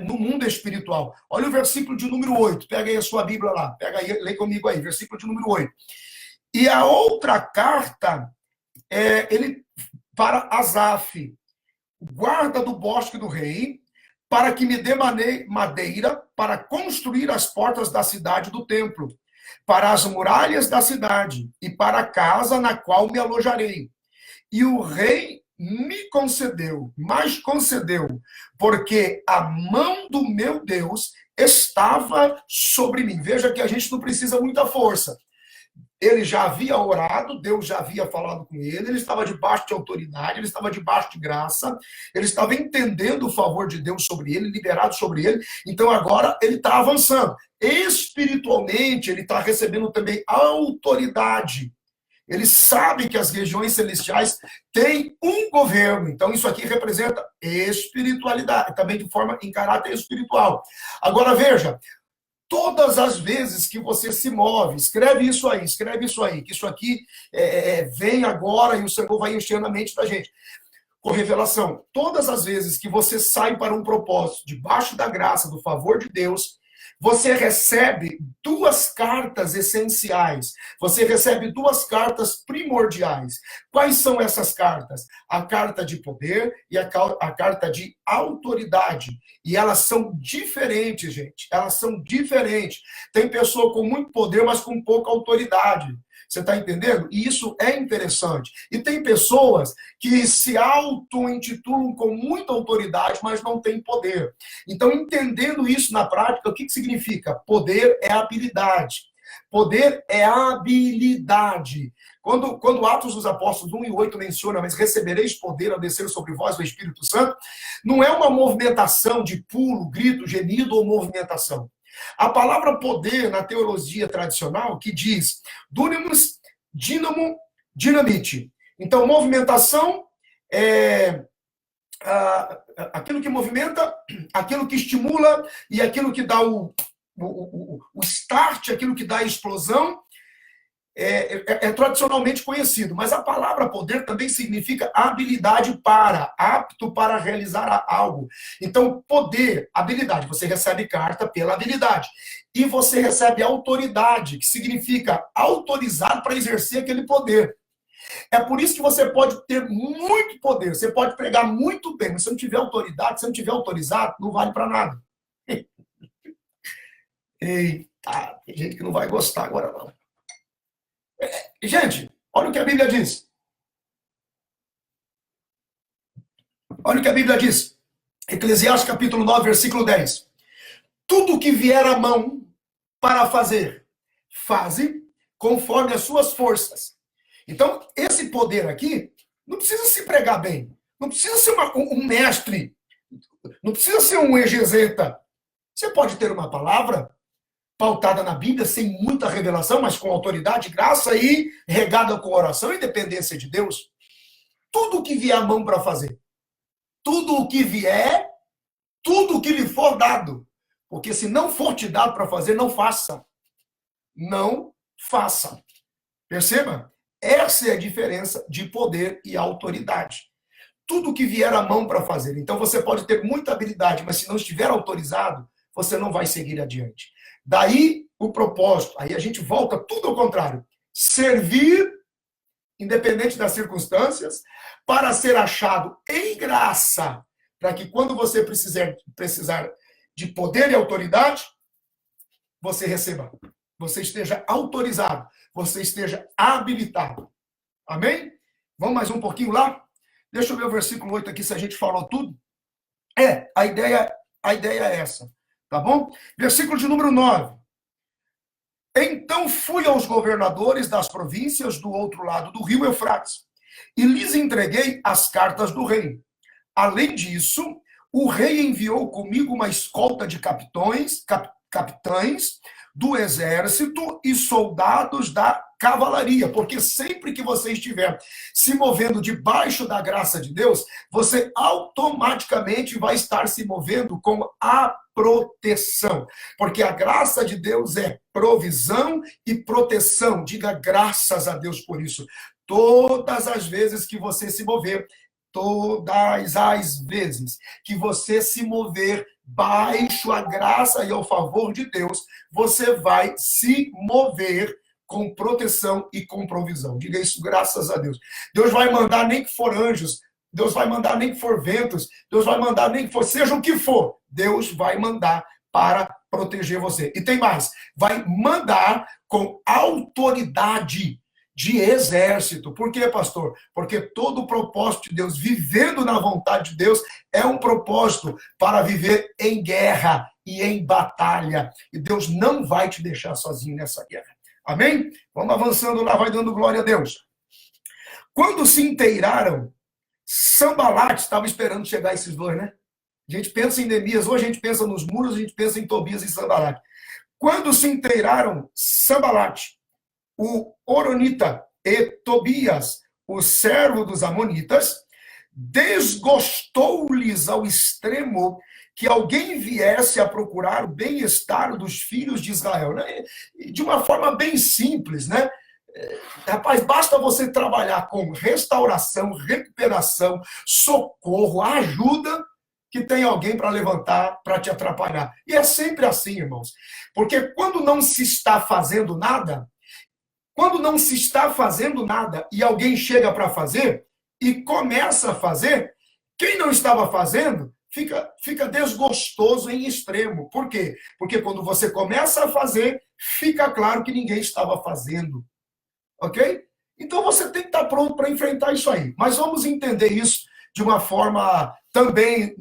S1: no mundo espiritual. Olha o versículo de número 8. Pega aí a sua Bíblia lá. Pega aí, lê comigo aí. Versículo de número 8. E a outra carta, ele para Asaf, guarda do bosque do rei, para que me dê madeira para construir as portas da cidade do templo, para as muralhas da cidade e para a casa na qual me alojarei. E o rei me concedeu, porque a mão do meu Deus estava sobre mim. Veja que a gente não precisa muita força. Ele já havia orado, Deus já havia falado com ele estava debaixo de autoridade, ele estava debaixo de graça, ele estava entendendo o favor de Deus sobre ele, liberado sobre ele, então agora ele está avançando. Espiritualmente, ele está recebendo também autoridade. Ele sabe que as regiões celestiais têm um governo, então isso aqui representa espiritualidade, também de forma em caráter espiritual. Agora veja, todas as vezes que você se move, escreve isso aí, que isso aqui vem agora e o Senhor vai enchendo a mente da gente. Com revelação, todas as vezes que você sai para um propósito, debaixo da graça, do favor de Deus, você recebe duas cartas essenciais. Você recebe duas cartas primordiais. Quais são essas cartas? A carta de poder e a carta de autoridade. E elas são diferentes, gente. Elas são diferentes. Tem pessoa com muito poder, mas com pouca autoridade. Você está entendendo? E isso é interessante. E tem pessoas que se auto-intitulam com muita autoridade, mas não têm poder. Então, entendendo isso na prática, o que significa? Poder é habilidade. Poder é habilidade. Quando Atos dos Apóstolos 1:8 menciona, mas recebereis poder ao descer sobre vós o Espírito Santo, não é uma movimentação de pulo, grito, gemido ou movimentação. A palavra poder, na teologia tradicional, que diz dunamis, dínamo, dinamite. Então, movimentação é aquilo que movimenta, aquilo que estimula e aquilo que dá o start, aquilo que dá a explosão. É tradicionalmente conhecido, mas a palavra poder também significa habilidade para, apto para realizar algo. Então, poder, habilidade, você recebe carta pela habilidade. E você recebe autoridade, que significa autorizado para exercer aquele poder. É por isso que você pode ter muito poder, você pode pregar muito bem, mas se não tiver autoridade, se não tiver autorizado, não vale para nada. Eita, tem gente que não vai gostar agora não. Gente, olha o que a Bíblia diz. Olha o que a Bíblia diz. Eclesiastes capítulo 9, versículo 10. Tudo que vier à mão para fazer, faze conforme as suas forças. Então, esse poder aqui, não precisa se pregar bem. Não precisa ser um mestre. Não precisa ser um exegeta. Você pode ter uma palavra pautada na Bíblia, sem muita revelação, mas com autoridade, graça e regada com oração e dependência de Deus. Tudo o que vier à mão para fazer. Tudo o que vier, tudo o que lhe for dado. Porque se não for te dado para fazer, não faça. Não faça. Perceba? Essa é a diferença de poder e autoridade. Tudo o que vier à mão para fazer. Então você pode ter muita habilidade, mas se não estiver autorizado, você não vai seguir adiante. Daí o propósito, aí a gente volta tudo ao contrário. Servir, independente das circunstâncias, para ser achado em graça, para que quando você precisar de poder e autoridade, você receba. Você esteja autorizado, você esteja habilitado. Amém? Vamos mais um pouquinho lá? Deixa eu ver o versículo 8 aqui, se a gente falou tudo. A ideia é essa. Tá bom? Versículo de número 9. Então fui aos governadores das províncias do outro lado do rio Eufrates e lhes entreguei as cartas do rei. Além disso, o rei enviou comigo uma escolta de capitães do exército e soldados da cavalaria, porque sempre que você estiver se movendo debaixo da graça de Deus, você automaticamente vai estar se movendo com a proteção, porque a graça de Deus é provisão e proteção. Diga graças a Deus por isso. Todas as vezes que você se mover, todas as vezes que você se mover baixo a graça e ao favor de Deus, você vai se mover com proteção e com provisão. Diga isso, graças a Deus. Deus vai mandar nem que for anjos, Deus vai mandar nem que for ventos, Deus vai mandar nem que for, seja o que for, Deus vai mandar para proteger você. E tem mais, vai mandar com autoridade de exército. Por quê, pastor? Porque todo o propósito de Deus, vivendo na vontade de Deus, é um propósito para viver em guerra, e em batalha. E Deus não vai te deixar sozinho nessa guerra. Amém? Vamos avançando lá, vai dando glória a Deus. Quando se inteiraram, Sanbalat estava esperando chegar esses dois, né? A gente pensa em Neemias, hoje a gente pensa nos muros, a gente pensa em Tobias e Sanbalat. Quando se inteiraram, Sanbalat, o Horonita, e Tobias, o servo dos amonitas, desgostou-lhes ao extremo que alguém viesse a procurar o bem-estar dos filhos de Israel, né? De uma forma bem simples, né? Rapaz, basta você trabalhar com restauração, recuperação, socorro, ajuda, que tem alguém para levantar, para te atrapalhar. E é sempre assim, irmãos. Porque quando não se está fazendo nada, e alguém chega para fazer e começa a fazer, quem não estava fazendo fica desgostoso em extremo. Por quê? Porque quando você começa a fazer, fica claro que ninguém estava fazendo. Ok? Então você tem que estar pronto para enfrentar isso aí. Mas vamos entender isso de uma forma também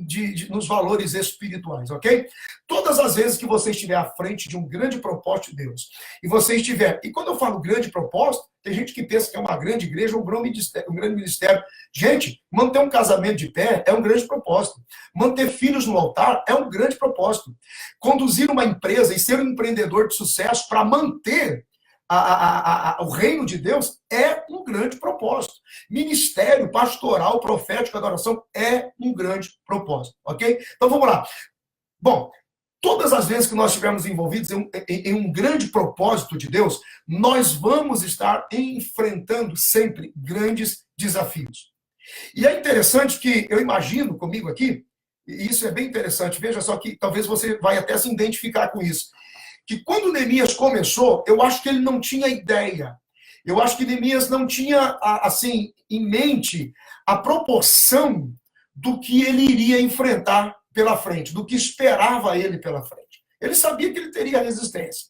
S1: nos valores espirituais, ok? Todas as vezes que você estiver à frente de um grande propósito de Deus, e quando eu falo grande propósito, tem gente que pensa que é uma grande igreja ou um grande ministério. Gente, manter um casamento de pé é um grande propósito. Manter filhos no altar é um grande propósito. Conduzir uma empresa e ser um empreendedor de sucesso para manter o reino de Deus é um grande propósito. Ministério pastoral, profético, adoração é um grande propósito, ok? Então vamos lá. Bom, todas as vezes que nós estivermos envolvidos em um grande propósito de Deus, nós vamos estar enfrentando sempre grandes desafios. E é interessante que eu imagino comigo aqui, e isso é bem interessante, veja só que talvez você vai até se identificar com isso, que quando Neemias começou, eu acho que ele não tinha ideia. Eu acho que Neemias não tinha, assim, em mente a proporção do que ele iria enfrentar pela frente, do que esperava ele pela frente. Ele sabia que ele teria resistência.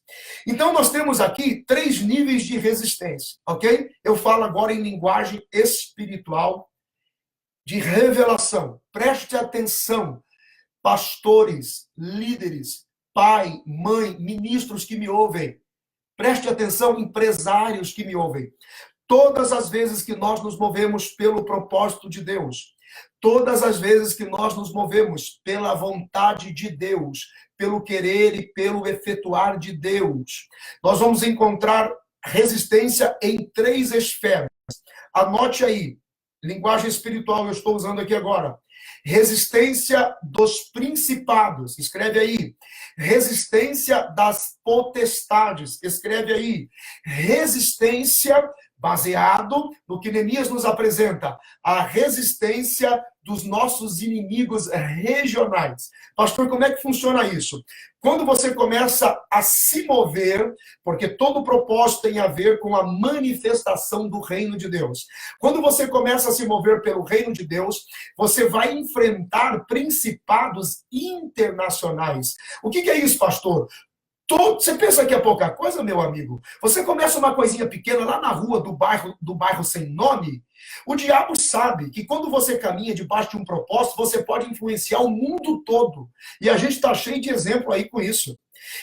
S1: Então, nós temos aqui 3 níveis de resistência, ok? Eu falo agora em linguagem espiritual de revelação. Preste atenção, pastores, líderes, pai, mãe, ministros que me ouvem. Preste atenção, empresários que me ouvem. Todas as vezes que nós nos movemos pelo propósito de Deus, todas as vezes que nós nos movemos pela vontade de Deus, pelo querer e pelo efetuar de Deus, nós vamos encontrar resistência em 3 esferas. Anote aí, linguagem espiritual eu estou usando aqui agora. Resistência dos principados, escreve aí. Resistência das potestades, escreve aí. Resistência, baseado no que Neemias nos apresenta, a resistência dos nossos inimigos regionais. Pastor, como é que funciona isso? Quando você começa a se mover, porque todo propósito tem a ver com a manifestação do reino de Deus. Quando você começa a se mover pelo reino de Deus, você vai enfrentar principados internacionais. O que é isso, pastor? Você pensa que é pouca coisa, meu amigo? Você começa uma coisinha pequena lá na rua do bairro sem nome. O diabo sabe que quando você caminha debaixo de um propósito, você pode influenciar o mundo todo. E a gente está cheio de exemplo aí com isso.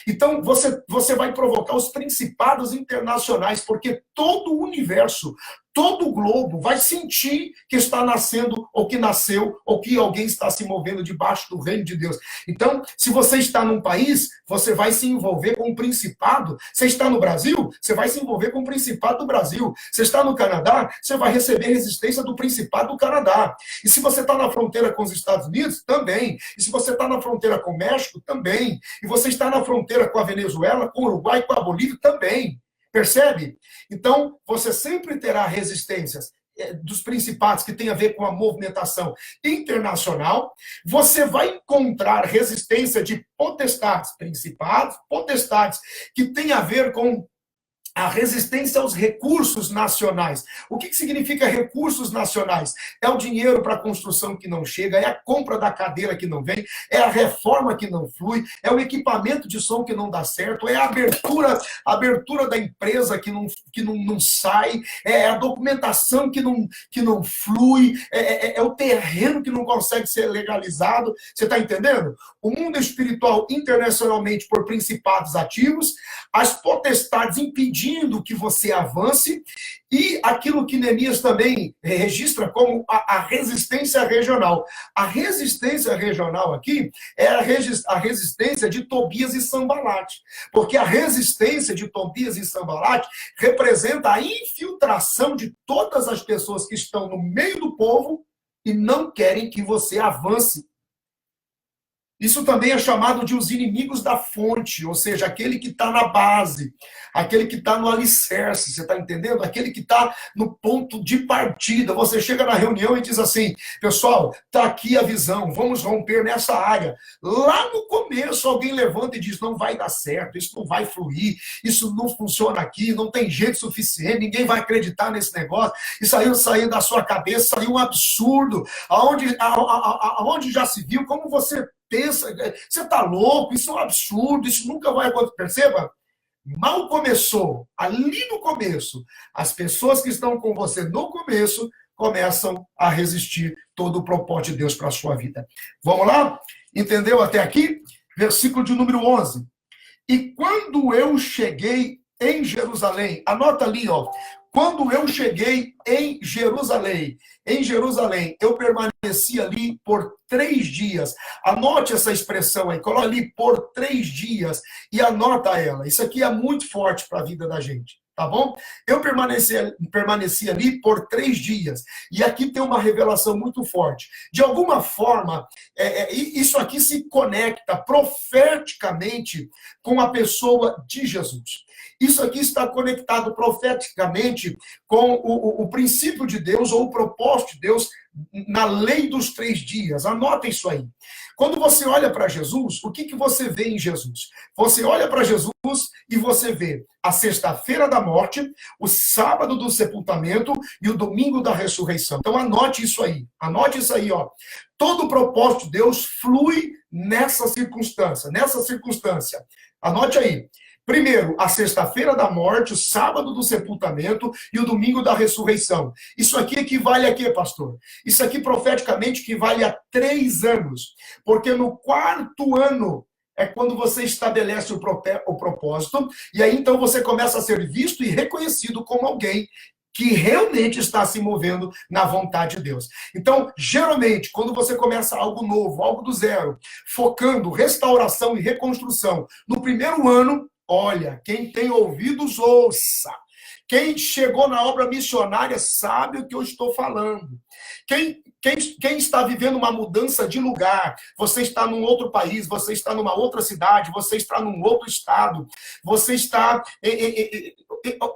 S1: Então, você vai provocar os principados internacionais, porque todo o universo, todo o globo vai sentir que está nascendo, ou que nasceu, ou que alguém está se movendo debaixo do reino de Deus. Então, se você está num país, você vai se envolver com o principado. Você está no Brasil, você vai se envolver com o principado do Brasil. Você está no Canadá, você vai receber resistência do principado do Canadá. E se você está na fronteira com os Estados Unidos, também. E se você está na fronteira com o México, também. E você está na fronteira com a Venezuela, com o Uruguai, com a Bolívia, também. Percebe? Então, você sempre terá resistências dos principados que tem a ver com a movimentação internacional. Você vai encontrar resistência de potestades, principados, potestades que tem a ver com a resistência aos recursos nacionais. O que significa recursos nacionais? É o dinheiro para a construção que não chega, é a compra da cadeira que não vem, é a reforma que não flui, é o equipamento de som que não dá certo, é a abertura da empresa que não sai, é a documentação que não flui, é o terreno que não consegue ser legalizado. Você está entendendo? O mundo espiritual internacionalmente por principados ativos, as potestades impedindo que você avance, e aquilo que Neemias também registra como a resistência regional. A resistência regional aqui é a resistência de Tobias e Sanbalate, porque a resistência de Tobias e Sanbalate representa a infiltração de todas as pessoas que estão no meio do povo e não querem que você avance. Isso também é chamado de os inimigos da fonte, ou seja, aquele que está na base, aquele que está no alicerce, você está entendendo? Aquele que está no ponto de partida. Você chega na reunião e diz assim, pessoal, está aqui a visão, vamos romper nessa área. Lá no começo, alguém levanta e diz, não vai dar certo, isso não vai fluir, isso não funciona aqui, não tem jeito suficiente, ninguém vai acreditar nesse negócio, isso aí saiu da sua cabeça, saiu um absurdo, aonde já se viu, como você pensa, você está louco, isso é um absurdo, isso nunca vai acontecer. Perceba? Mal começou, ali no começo, as pessoas que estão com você no começo começam a resistir todo o propósito de Deus para a sua vida. Vamos lá? Entendeu até aqui? Versículo de número 11. E quando eu cheguei em Jerusalém, anota ali, ó. Quando eu cheguei em Jerusalém, eu permaneci ali por 3 dias. Anote essa expressão aí, coloca ali por 3 dias e anota ela. Isso aqui é muito forte para a vida da gente, tá bom? Eu permaneci ali por 3 dias. E aqui tem uma revelação muito forte. De alguma forma, isso aqui se conecta profeticamente com a pessoa de Jesus. Isso aqui está conectado profeticamente com o princípio de Deus ou o propósito de Deus na lei dos 3 dias. Anota isso aí. Quando você olha para Jesus, o que você vê em Jesus? Você olha para Jesus e você vê a sexta-feira da morte, o sábado do sepultamento e o domingo da ressurreição. Então anote isso aí. Anote isso aí, ó. Todo o propósito de Deus flui nessa circunstância. Anote aí. Primeiro, a sexta-feira da morte, o sábado do sepultamento e o domingo da ressurreição. Isso aqui equivale a quê, pastor? Isso aqui profeticamente equivale a 3 anos. Porque no 4º ano é quando você estabelece o propósito, e aí então você começa a ser visto e reconhecido como alguém que realmente está se movendo na vontade de Deus. Então, geralmente, quando você começa algo novo, algo do zero, focando restauração e reconstrução, no 1º ano, olha, quem tem ouvidos, ouça. Quem chegou na obra missionária sabe o que eu estou falando. Quem está vivendo uma mudança de lugar, você está num outro país, você está numa outra cidade, você está num outro estado, você está...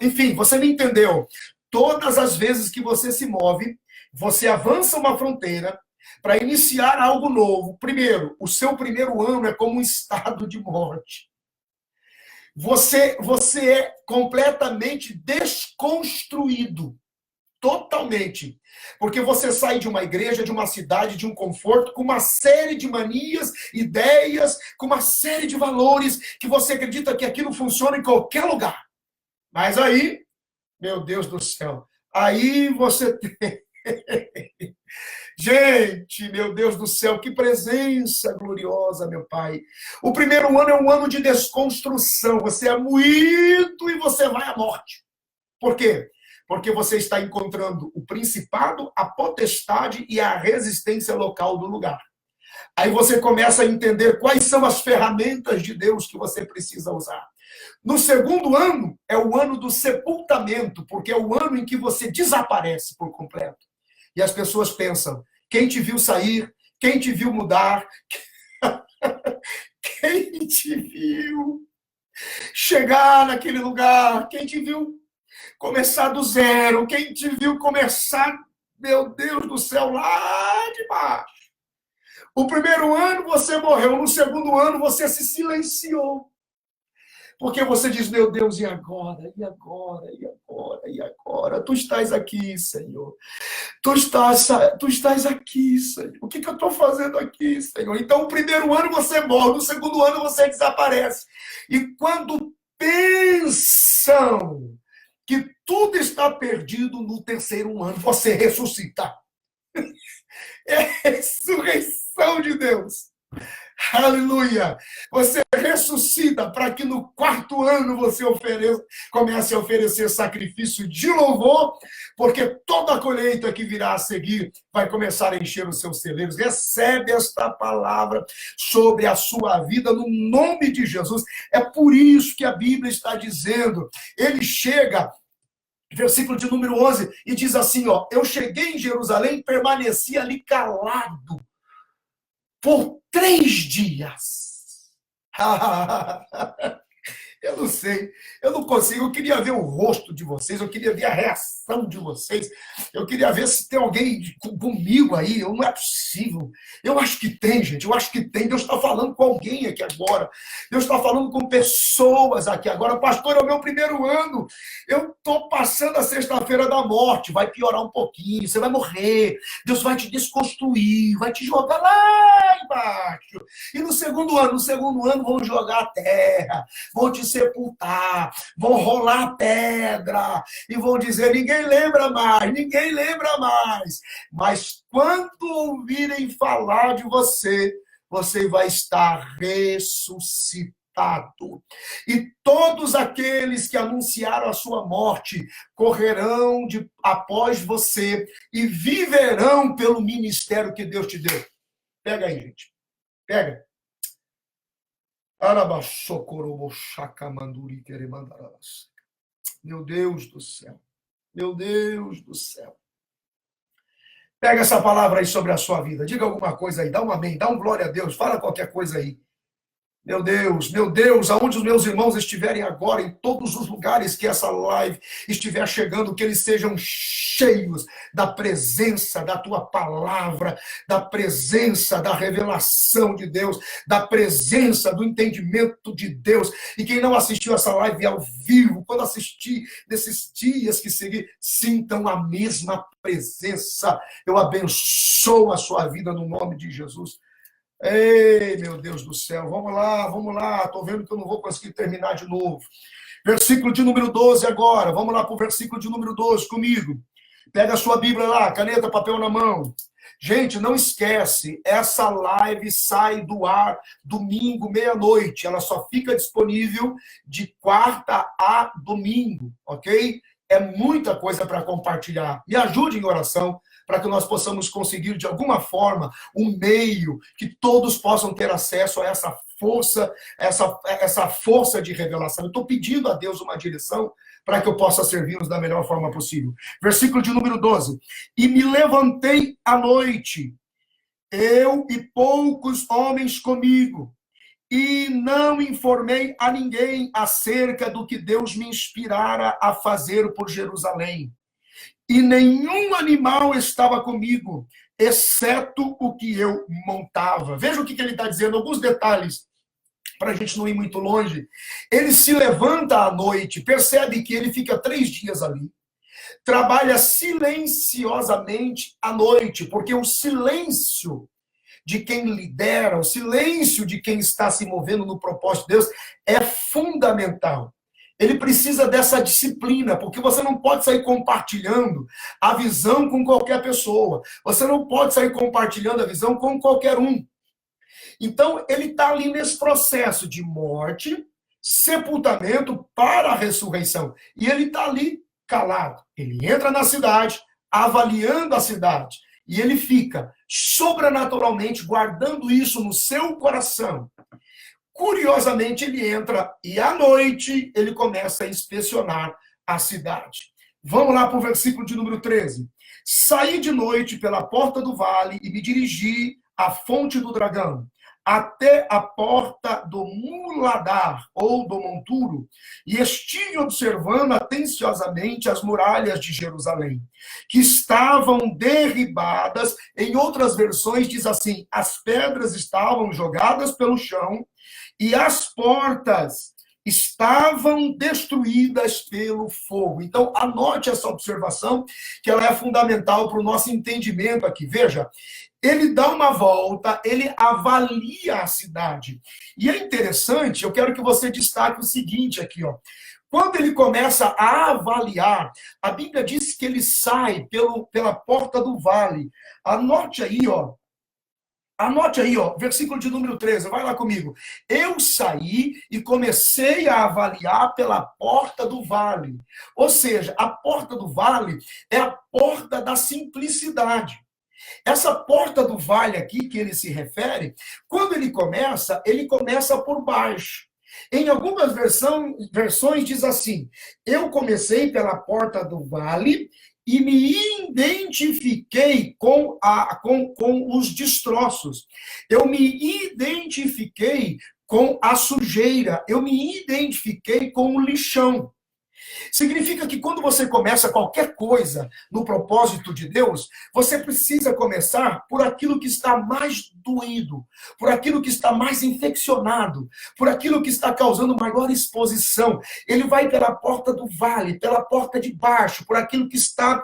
S1: Enfim, você me entendeu. Todas as vezes que você se move, você avança uma fronteira para iniciar algo novo. Primeiro, o seu 1º ano é como um estado de morte. Você é completamente desconstruído. Totalmente. Porque você sai de uma igreja, de uma cidade, de um conforto, com uma série de manias, ideias, com uma série de valores que você acredita que aquilo funciona em qualquer lugar. Mas aí, meu Deus do céu, aí você tem... Gente, meu Deus do céu, que presença gloriosa, meu Pai. O 1º ano é um ano de desconstrução. Você é moído e você vai à morte. Por quê? Porque você está encontrando o principado, a potestade e a resistência local do lugar. Aí você começa a entender quais são as ferramentas de Deus que você precisa usar. No 2º ano, é o ano do sepultamento, porque é o ano em que você desaparece por completo. E as pessoas pensam, quem te viu sair, quem te viu mudar, quem te viu chegar naquele lugar, quem te viu começar do zero, quem te viu começar, meu Deus do céu, lá de baixo. O 1º ano você morreu, no 2º ano você se silenciou. Porque você diz, meu Deus, e agora? E agora? E agora? E agora? Tu estás aqui, Senhor. Tu estás aqui, Senhor. O que eu estou fazendo aqui, Senhor? Então, o primeiro ano você morre, no segundo ano você desaparece. E quando pensam que tudo está perdido, no terceiro ano você ressuscita. É a ressurreição de Deus. Aleluia! Você ressuscita para que no quarto ano você comece a oferecer sacrifício de louvor, porque toda a colheita que virá a seguir vai começar a encher os seus celeiros. Recebe esta palavra sobre a sua vida no nome de Jesus. É por isso que a Bíblia está dizendo. Ele chega, versículo de número 11, e diz assim, ó, eu cheguei em Jerusalém e permaneci ali calado por 3 dias. Eu não sei, eu não consigo, eu queria ver o rosto de vocês, eu queria ver a reação de vocês, eu queria ver se tem alguém comigo aí, não é possível. Eu acho que tem, gente, eu acho que tem. Deus está falando com alguém aqui agora, Deus está falando com pessoas aqui agora. Pastor, é o meu primeiro ano, eu estou passando a sexta-feira da morte, vai piorar um pouquinho, você vai morrer, Deus vai te desconstruir, vai te jogar lá embaixo. E no segundo ano vão jogar a terra, vão te sepultar, vão rolar pedra e vão dizer, ninguém lembra mais, ninguém lembra mais. Mas quando ouvirem falar de você, você vai estar ressuscitado. E todos aqueles que anunciaram a sua morte correrão após você e viverão pelo ministério que Deus te deu. Pega aí, gente. Pega. Meu Deus do céu. Meu Deus do céu. Pega essa palavra aí sobre a sua vida. Diga alguma coisa aí. Dá um amém. Dá um glória a Deus. Fala qualquer coisa aí. Meu Deus, aonde os meus irmãos estiverem agora, em todos os lugares que essa live estiver chegando, que eles sejam cheios da presença da tua palavra, da presença da revelação de Deus, da presença do entendimento de Deus. E quem não assistiu essa live ao vivo, quando assistir nesses dias que seguir, sintam a mesma presença. Eu abençoo a sua vida no nome de Jesus. Ei, meu Deus do céu, vamos lá, estou vendo que eu não vou conseguir terminar de novo. Versículo de número 12 agora, vamos lá para o versículo de número 12 comigo. Pega a sua Bíblia lá, caneta, papel na mão. Gente, não esquece, essa live sai do ar domingo, meia-noite. Ela só fica disponível de quarta a domingo, ok? É muita coisa para compartilhar. Me ajude em oração, para que nós possamos conseguir, de alguma forma, um meio que todos possam ter acesso a essa força de revelação. Eu estou pedindo a Deus uma direção para que eu possa servi-los da melhor forma possível. Versículo de número 12. E me levantei à noite, eu e poucos homens comigo, e não informei a ninguém acerca do que Deus me inspirara a fazer por Jerusalém. E nenhum animal estava comigo, exceto o que eu montava. Veja o que ele está dizendo, alguns detalhes, para a gente não ir muito longe. Ele se levanta à noite, percebe que ele fica 3 dias ali, trabalha silenciosamente à noite, porque o silêncio de quem lidera, o silêncio de quem está se movendo no propósito de Deus é fundamental. Ele precisa dessa disciplina, porque você não pode sair compartilhando a visão com qualquer pessoa. Você não pode sair compartilhando a visão com qualquer um. Então, ele está ali nesse processo de morte, sepultamento para a ressurreição. E ele está ali calado. Ele entra na cidade, avaliando a cidade. E ele fica sobrenaturalmente guardando isso no seu coração. Curiosamente, ele entra e à noite ele começa a inspecionar a cidade. Vamos lá para o versículo de número 13. Saí de noite pela porta do vale e me dirigi à fonte do dragão, até a porta do muladar, ou do monturo, e estive observando atenciosamente as muralhas de Jerusalém, que estavam derribadas. Em outras versões diz assim, as pedras estavam jogadas pelo chão, e as portas estavam destruídas pelo fogo. Então, anote essa observação, que ela é fundamental para o nosso entendimento aqui. Veja, ele dá uma volta, ele avalia a cidade. E é interessante, eu quero que você destaque o seguinte aqui, ó. Quando ele começa a avaliar, a Bíblia diz que ele sai pela porta do vale. Anote aí, ó. Anote aí, ó, versículo de número 13, vai lá comigo. Eu saí e comecei a avaliar pela porta do vale. Ou seja, a porta do vale é a porta da simplicidade. Essa porta do vale aqui que ele se refere, quando ele começa por baixo. Em algumas versões diz assim: eu comecei pela porta do vale e me identifiquei com os destroços. Eu me identifiquei com a sujeira. Eu me identifiquei com o lixão. Significa que quando você começa qualquer coisa no propósito de Deus, você precisa começar por aquilo que está mais doído, por aquilo que está mais infeccionado, por aquilo que está causando maior exposição. Ele vai pela porta do vale, pela porta de baixo, por aquilo que está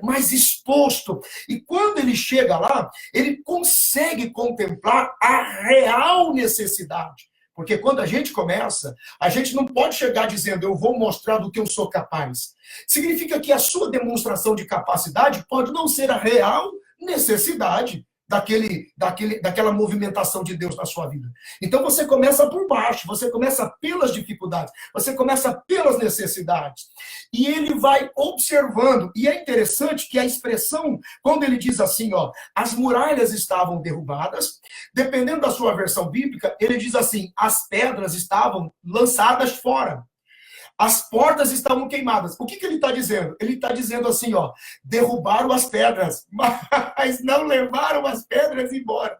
S1: mais exposto. E quando ele chega lá, ele consegue contemplar a real necessidade. Porque quando a gente começa, a gente não pode chegar dizendo, eu vou mostrar do que eu sou capaz. Significa que a sua demonstração de capacidade pode não ser a real necessidade daquela movimentação de Deus na sua vida. Então você começa por baixo, você começa pelas dificuldades, você começa pelas necessidades. E ele vai observando. E é interessante que a expressão, quando ele diz assim, ó, as muralhas estavam derrubadas, dependendo da sua versão bíblica, ele diz assim, as pedras estavam lançadas fora. As portas estavam queimadas. O que ele está dizendo? Ele está dizendo assim, ó, derrubaram as pedras, mas não levaram as pedras embora.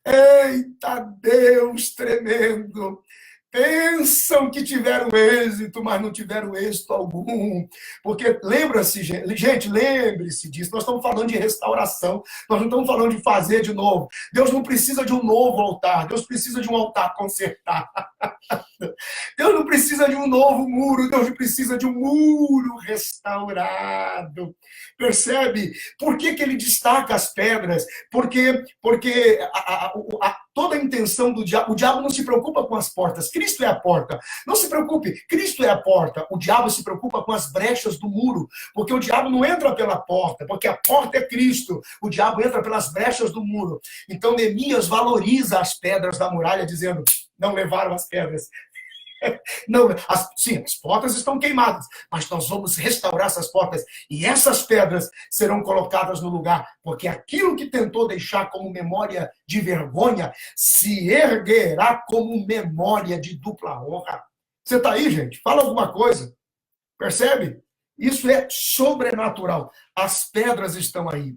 S1: Eita Deus tremendo! Pensam que tiveram êxito, mas não tiveram êxito algum. Porque lembra-se, gente, lembre-se disso. Nós estamos falando de restauração. Nós não estamos falando de fazer de novo. Deus não precisa de um novo altar. Deus precisa de um altar consertado. Deus não precisa de um novo muro. Deus precisa de um muro restaurado. Percebe? Por que ele destaca as pedras? Porque toda a intenção do diabo, o diabo não se preocupa com as portas, Cristo é a porta. Não se preocupe, Cristo é a porta. O diabo se preocupa com as brechas do muro, porque o diabo não entra pela porta, porque a porta é Cristo. O diabo entra pelas brechas do muro. Então Neemias valoriza as pedras da muralha, dizendo, não levaram as pedras. Não, sim, as portas estão queimadas, mas nós vamos restaurar essas portas e essas pedras serão colocadas no lugar, porque aquilo que tentou deixar como memória de vergonha se erguerá como memória de dupla honra. Você está aí, gente? Fala alguma coisa. Percebe? Isso é sobrenatural. As pedras estão aí.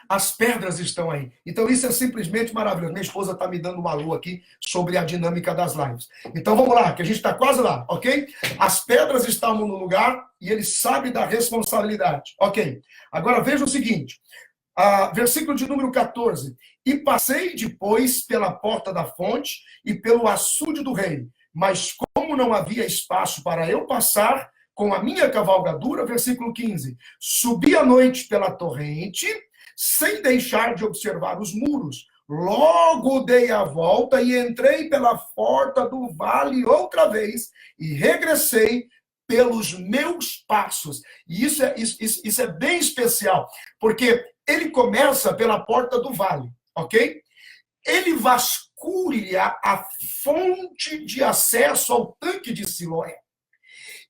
S1: As pedras estão aí. Então isso é simplesmente maravilhoso. Minha esposa está me dando um alô aqui sobre a dinâmica das lives. Então vamos lá, que a gente está quase lá, ok? As pedras estavam no lugar e ele sabe da responsabilidade. Ok. Agora veja o seguinte, versículo de número 14. E passei depois pela porta da fonte e pelo açude do rei, mas como não havia espaço para eu passar com a minha cavalgadura, versículo 15, subi à noite pela torrente, sem deixar de observar os muros. Logo dei a volta e entrei pela porta do vale outra vez e regressei pelos meus passos. E isso é bem especial, porque ele começa pela porta do vale, ok? Ele vasculha a fonte de acesso ao tanque de Siloé.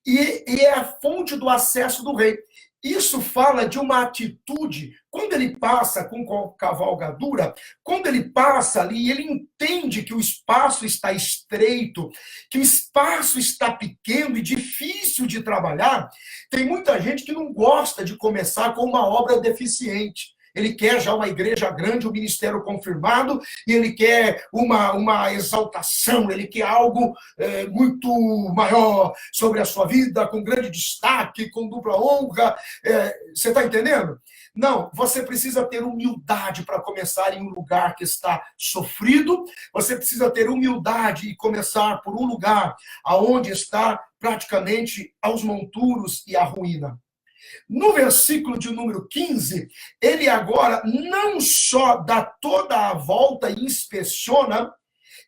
S1: E é a fonte do acesso do rei. Isso fala de uma atitude, quando ele passa com cavalgadura, quando ele passa ali, ele entende que o espaço está estreito, que o espaço está pequeno e difícil de trabalhar. Tem muita gente que não gosta de começar com uma obra deficiente. ele quer já uma igreja grande, um ministério confirmado, e ele quer uma exaltação, ele quer algo muito maior sobre a sua vida, com grande destaque, com dupla honra. Você está entendendo? Não, você precisa ter humildade para começar em um lugar que está sofrido, você precisa ter humildade e começar por um lugar aonde está praticamente aos monturos e a ruína. No versículo de número 15, ele agora não só dá toda a volta e inspeciona,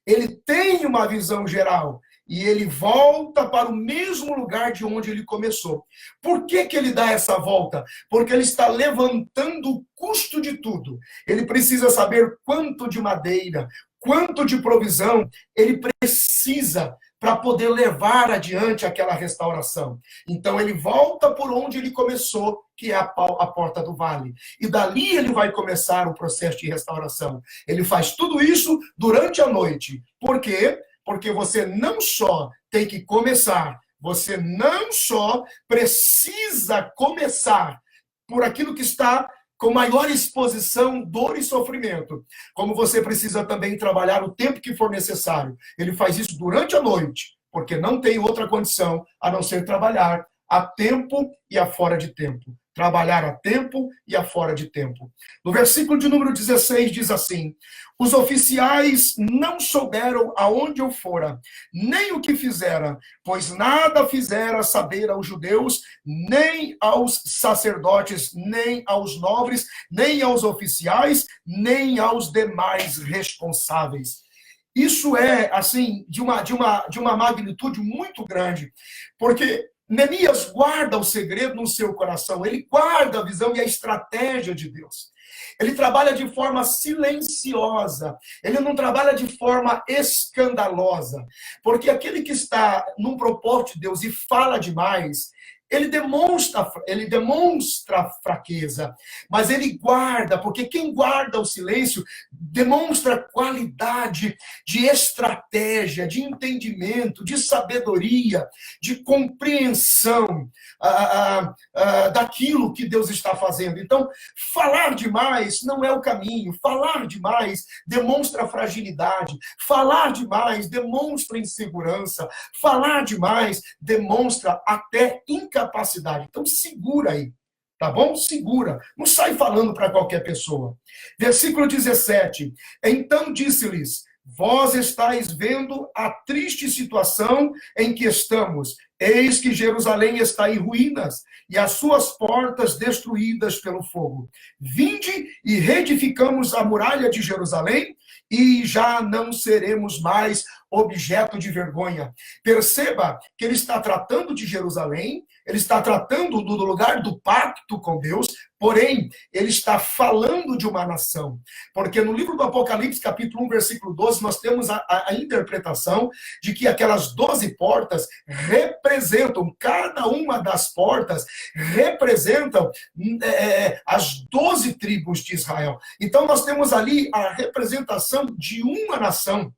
S1: ele tem uma visão geral e ele volta para o mesmo lugar de onde ele começou. Por que que ele dá essa volta? Porque ele está levantando o custo de tudo. Ele precisa saber quanto de madeira, quanto de provisão ele precisa para poder levar adiante aquela restauração. Então ele volta por onde ele começou, que é a porta do vale. E dali ele vai começar o processo de restauração. Ele faz tudo isso durante a noite. Por quê? Porque você não só tem que começar, você não só precisa começar por aquilo que está com maior exposição, dor e sofrimento, como você precisa também trabalhar o tempo que for necessário. Ele faz isso durante a noite, porque não tem outra condição a não ser trabalhar a tempo e a fora de tempo. Trabalhar a tempo e a fora de tempo. No versículo de número 16 diz assim: os oficiais não souberam aonde eu fora, nem o que fizera, pois nada fizera saber aos judeus, nem aos sacerdotes, nem aos nobres, nem aos oficiais, nem aos demais responsáveis. Isso é, assim, de uma magnitude muito grande, porque Neemias guarda o segredo no seu coração, ele guarda a visão e a estratégia de Deus. Ele trabalha de forma silenciosa, ele não trabalha de forma escandalosa, porque aquele que está num propósito de Deus e fala demais, ele demonstra fraqueza, mas ele guarda, porque quem guarda o silêncio demonstra qualidade de estratégia, de entendimento, de sabedoria, de compreensão daquilo que Deus está fazendo. Então, falar demais não é o caminho, falar demais demonstra fragilidade, falar demais demonstra insegurança, falar demais demonstra até incapacidade. Então, segura aí, tá bom? Segura. Não sai falando para qualquer pessoa. Versículo 17. Então disse-lhes: vós estáis vendo a triste situação em que estamos. Eis que Jerusalém está em ruínas e as suas portas destruídas pelo fogo. Vinde e reedificamos a muralha de Jerusalém e já não seremos mais objeto de vergonha. Perceba que ele está tratando de Jerusalém, ele está tratando do lugar do pacto com Deus, porém, ele está falando de uma nação. Porque no livro do Apocalipse, capítulo 1, versículo 12, nós temos a interpretação de que aquelas 12 portas representam, cada uma das portas representam as 12 tribos de Israel. Então, nós temos ali a representação de uma nação.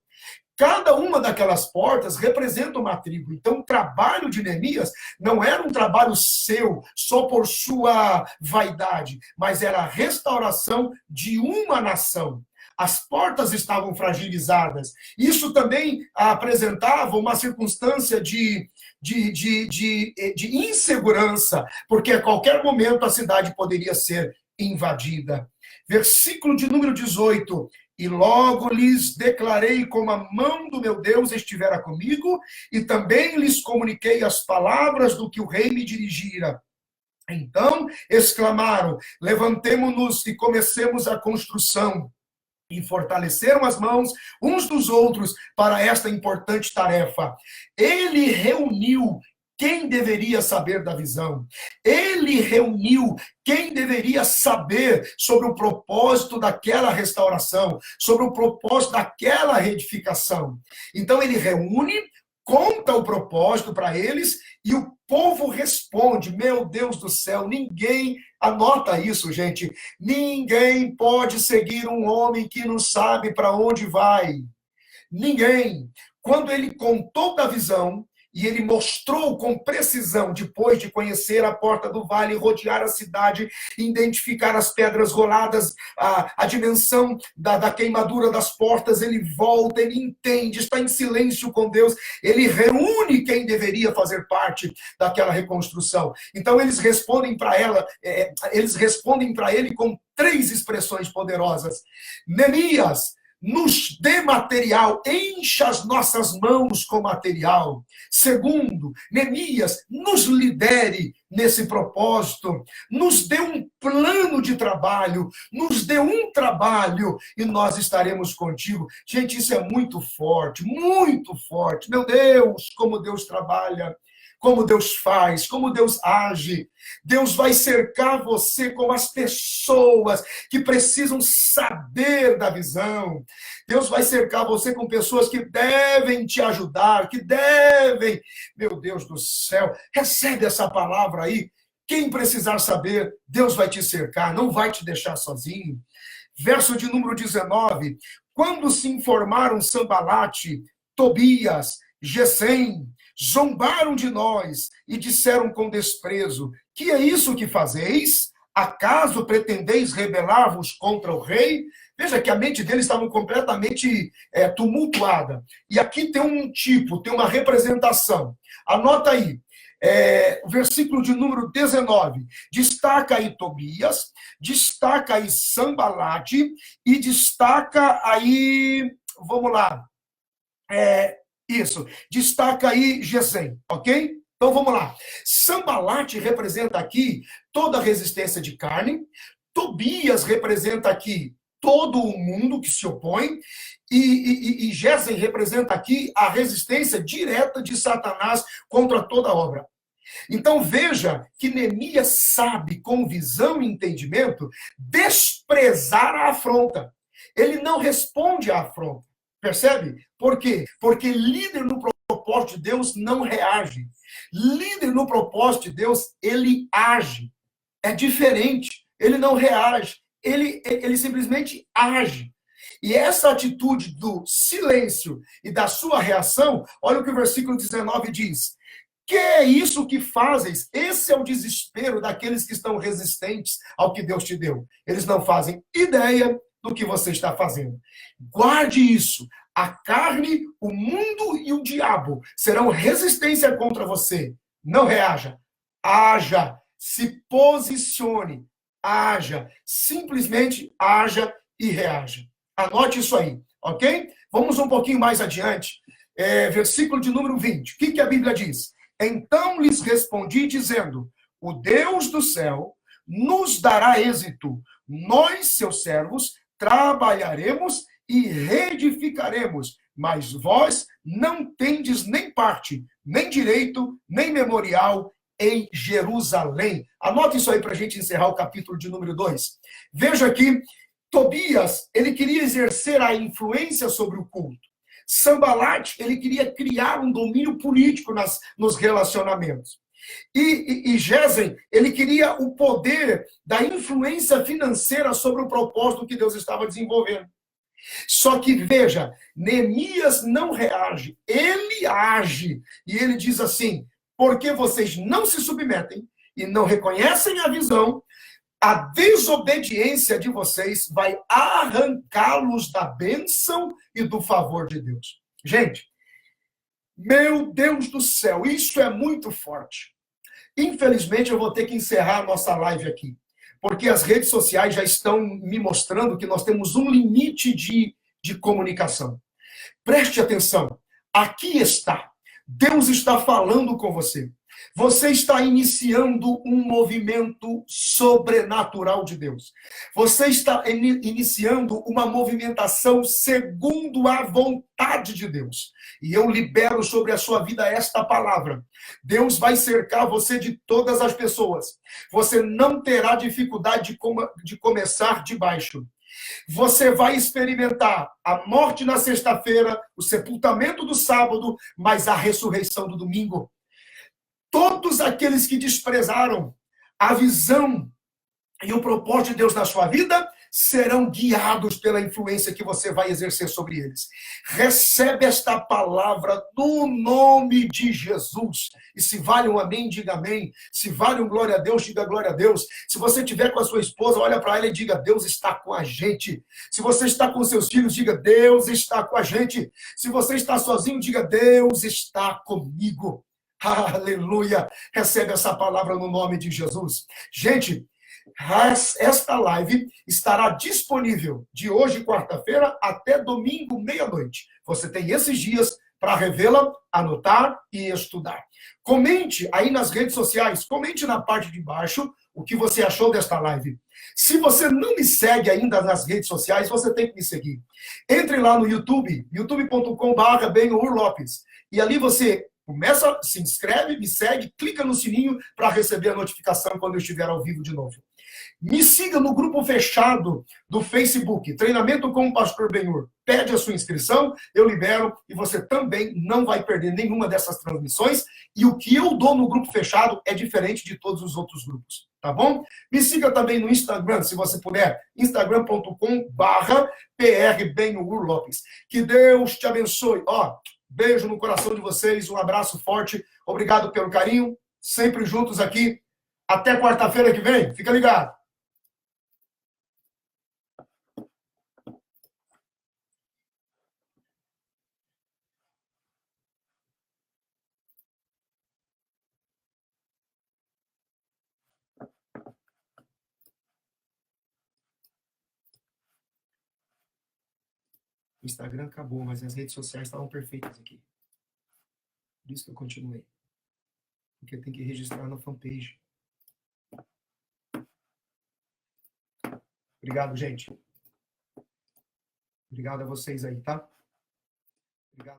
S1: Cada uma daquelas portas representa uma tribo. Então, o trabalho de Neemias não era um trabalho seu, só por sua vaidade, mas era a restauração de uma nação. As portas estavam fragilizadas. Isso também apresentava uma circunstância de insegurança, porque a qualquer momento a cidade poderia ser invadida. Versículo de número 18. E logo lhes declarei como a mão do meu Deus estivera comigo, e também lhes comuniquei as palavras do que o rei me dirigira. Então exclamaram: levantemo-nos e comecemos a construção. E fortaleceram as mãos uns dos outros para esta importante tarefa. Ele reuniu quem deveria saber da visão. Ele reuniu quem deveria saber sobre o propósito daquela restauração, sobre o propósito daquela reedificação. Então ele reúne, conta o propósito para eles e o povo responde. Meu Deus do céu, ninguém, anota isso, gente, ninguém pode seguir um homem que não sabe para onde vai. Ninguém. Quando ele contou da visão, E ele mostrou com precisão, depois de conhecer a porta do vale, rodear a cidade, identificar as pedras roladas, a dimensão da queimadura das portas, ele volta, ele entende, está em silêncio com Deus, ele reúne quem deveria fazer parte daquela reconstrução. Então eles respondem para ele com 3 expressões poderosas. Neemias, nos dê material, encha as nossas mãos com material. Segundo, Neemias, nos lidere nesse propósito, nos dê um plano de trabalho, nos dê um trabalho e nós estaremos contigo. Gente, isso é muito forte, muito forte. Meu Deus, como Deus trabalha, como Deus faz, como Deus age. Deus vai cercar você com as pessoas que precisam saber da visão. Deus vai cercar você com pessoas que devem te ajudar, que devem... Meu Deus do céu, recebe essa palavra aí. Quem precisar saber, Deus vai te cercar, não vai te deixar sozinho. Verso de número 19. Quando se informaram Sanbalate, Tobias, Gesem, zombaram de nós e disseram com desprezo: que é isso que fazeis? Acaso pretendeis rebelar-vos contra o rei? Veja que a mente deles estava completamente tumultuada. E aqui tem um tipo, tem uma representação. Anota aí. O versículo de número 19. Destaca aí Tobias, destaca aí Sanbalate e destaca aí, vamos lá, isso, destaca aí Gesem, ok? Então vamos lá. Sanbalate representa aqui toda a resistência de carne, Tobias representa aqui todo o mundo que se opõe, e Gesem representa aqui a resistência direta de Satanás contra toda a obra. Então veja que Neemias sabe, com visão e entendimento, desprezar a afronta. Ele não responde à afronta. Percebe? Por quê? Porque líder no propósito de Deus não reage. Líder no propósito de Deus, ele age. É diferente. Ele não reage. Ele simplesmente age. E essa atitude do silêncio e da sua reação, olha o que o versículo 19 diz. Que é isso que fazes? Esse é o desespero daqueles que estão resistentes ao que Deus te deu. Eles não fazem ideia do que você está fazendo. Guarde isso. A carne, o mundo e o diabo serão resistência contra você. Não reaja. Haja. Se posicione. Haja. Simplesmente haja e reaja. Anote isso aí, ok? Vamos um pouquinho mais adiante. Versículo de número 20. O que a Bíblia diz? Então lhes respondi dizendo: o Deus do céu nos dará êxito. Nós, seus servos, trabalharemos e reedificaremos, mas vós não tendes nem parte, nem direito, nem memorial em Jerusalém. Anota isso aí para a gente encerrar o capítulo de número 2. Veja que Tobias, ele queria exercer a influência sobre o culto. Sanbalate, ele queria criar um domínio político nos relacionamentos. E Gesem, ele queria o poder da influência financeira sobre o propósito que Deus estava desenvolvendo. Só que, veja, Neemias não reage, ele age. E ele diz assim: porque vocês não se submetem e não reconhecem a visão, a desobediência de vocês vai arrancá-los da bênção e do favor de Deus. Gente, meu Deus do céu, isso é muito forte. Infelizmente, eu vou ter que encerrar a nossa live aqui, porque as redes sociais já estão me mostrando que nós temos um limite de comunicação. Preste atenção, aqui está. Deus está falando com você. Você está iniciando um movimento sobrenatural de Deus. Você está iniciando uma movimentação segundo a vontade de Deus. E eu libero sobre a sua vida esta palavra. Deus vai cercar você de todas as pessoas. Você não terá dificuldade de começar de baixo. Você vai experimentar a morte na sexta-feira, o sepultamento do sábado, mas a ressurreição do domingo. Todos aqueles que desprezaram a visão e o propósito de Deus na sua vida serão guiados pela influência que você vai exercer sobre eles. Recebe esta palavra no nome de Jesus. E se vale um amém, diga amém. Se vale um glória a Deus, diga glória a Deus. Se você estiver com a sua esposa, olha para ela e diga: Deus está com a gente. Se você está com seus filhos, diga: Deus está com a gente. Se você está sozinho, diga: Deus está comigo. Aleluia. Recebe essa palavra no nome de Jesus. Gente, esta live estará disponível de hoje, quarta-feira, até domingo, meia-noite. Você tem esses dias para revê-la, anotar e estudar. Comente aí nas redes sociais, comente na parte de baixo o que você achou desta live. Se você não me segue ainda nas redes sociais, você tem que me seguir. Entre lá no YouTube, youtube.com/benhur-lopes, e ali você começa, se inscreve, me segue, clica no sininho para receber a notificação quando eu estiver ao vivo de novo. Me siga no grupo fechado do Facebook, Treinamento com o Pastor Benhur. Pede a sua inscrição, eu libero e você também não vai perder nenhuma dessas transmissões. E o que eu dou no grupo fechado é diferente de todos os outros grupos, tá bom? Me siga também no Instagram, se você puder, instagram.com/prbenhurlopes. Que Deus te abençoe. Ó, beijo no coração de vocês, um abraço forte. Obrigado pelo carinho, sempre juntos aqui. Até quarta-feira que vem, fica ligado. O Instagram acabou, mas as redes sociais estavam perfeitas aqui. Por isso que eu continuei. Porque tem que registrar na fanpage. Obrigado, gente. Obrigado a vocês aí, tá? Obrigado.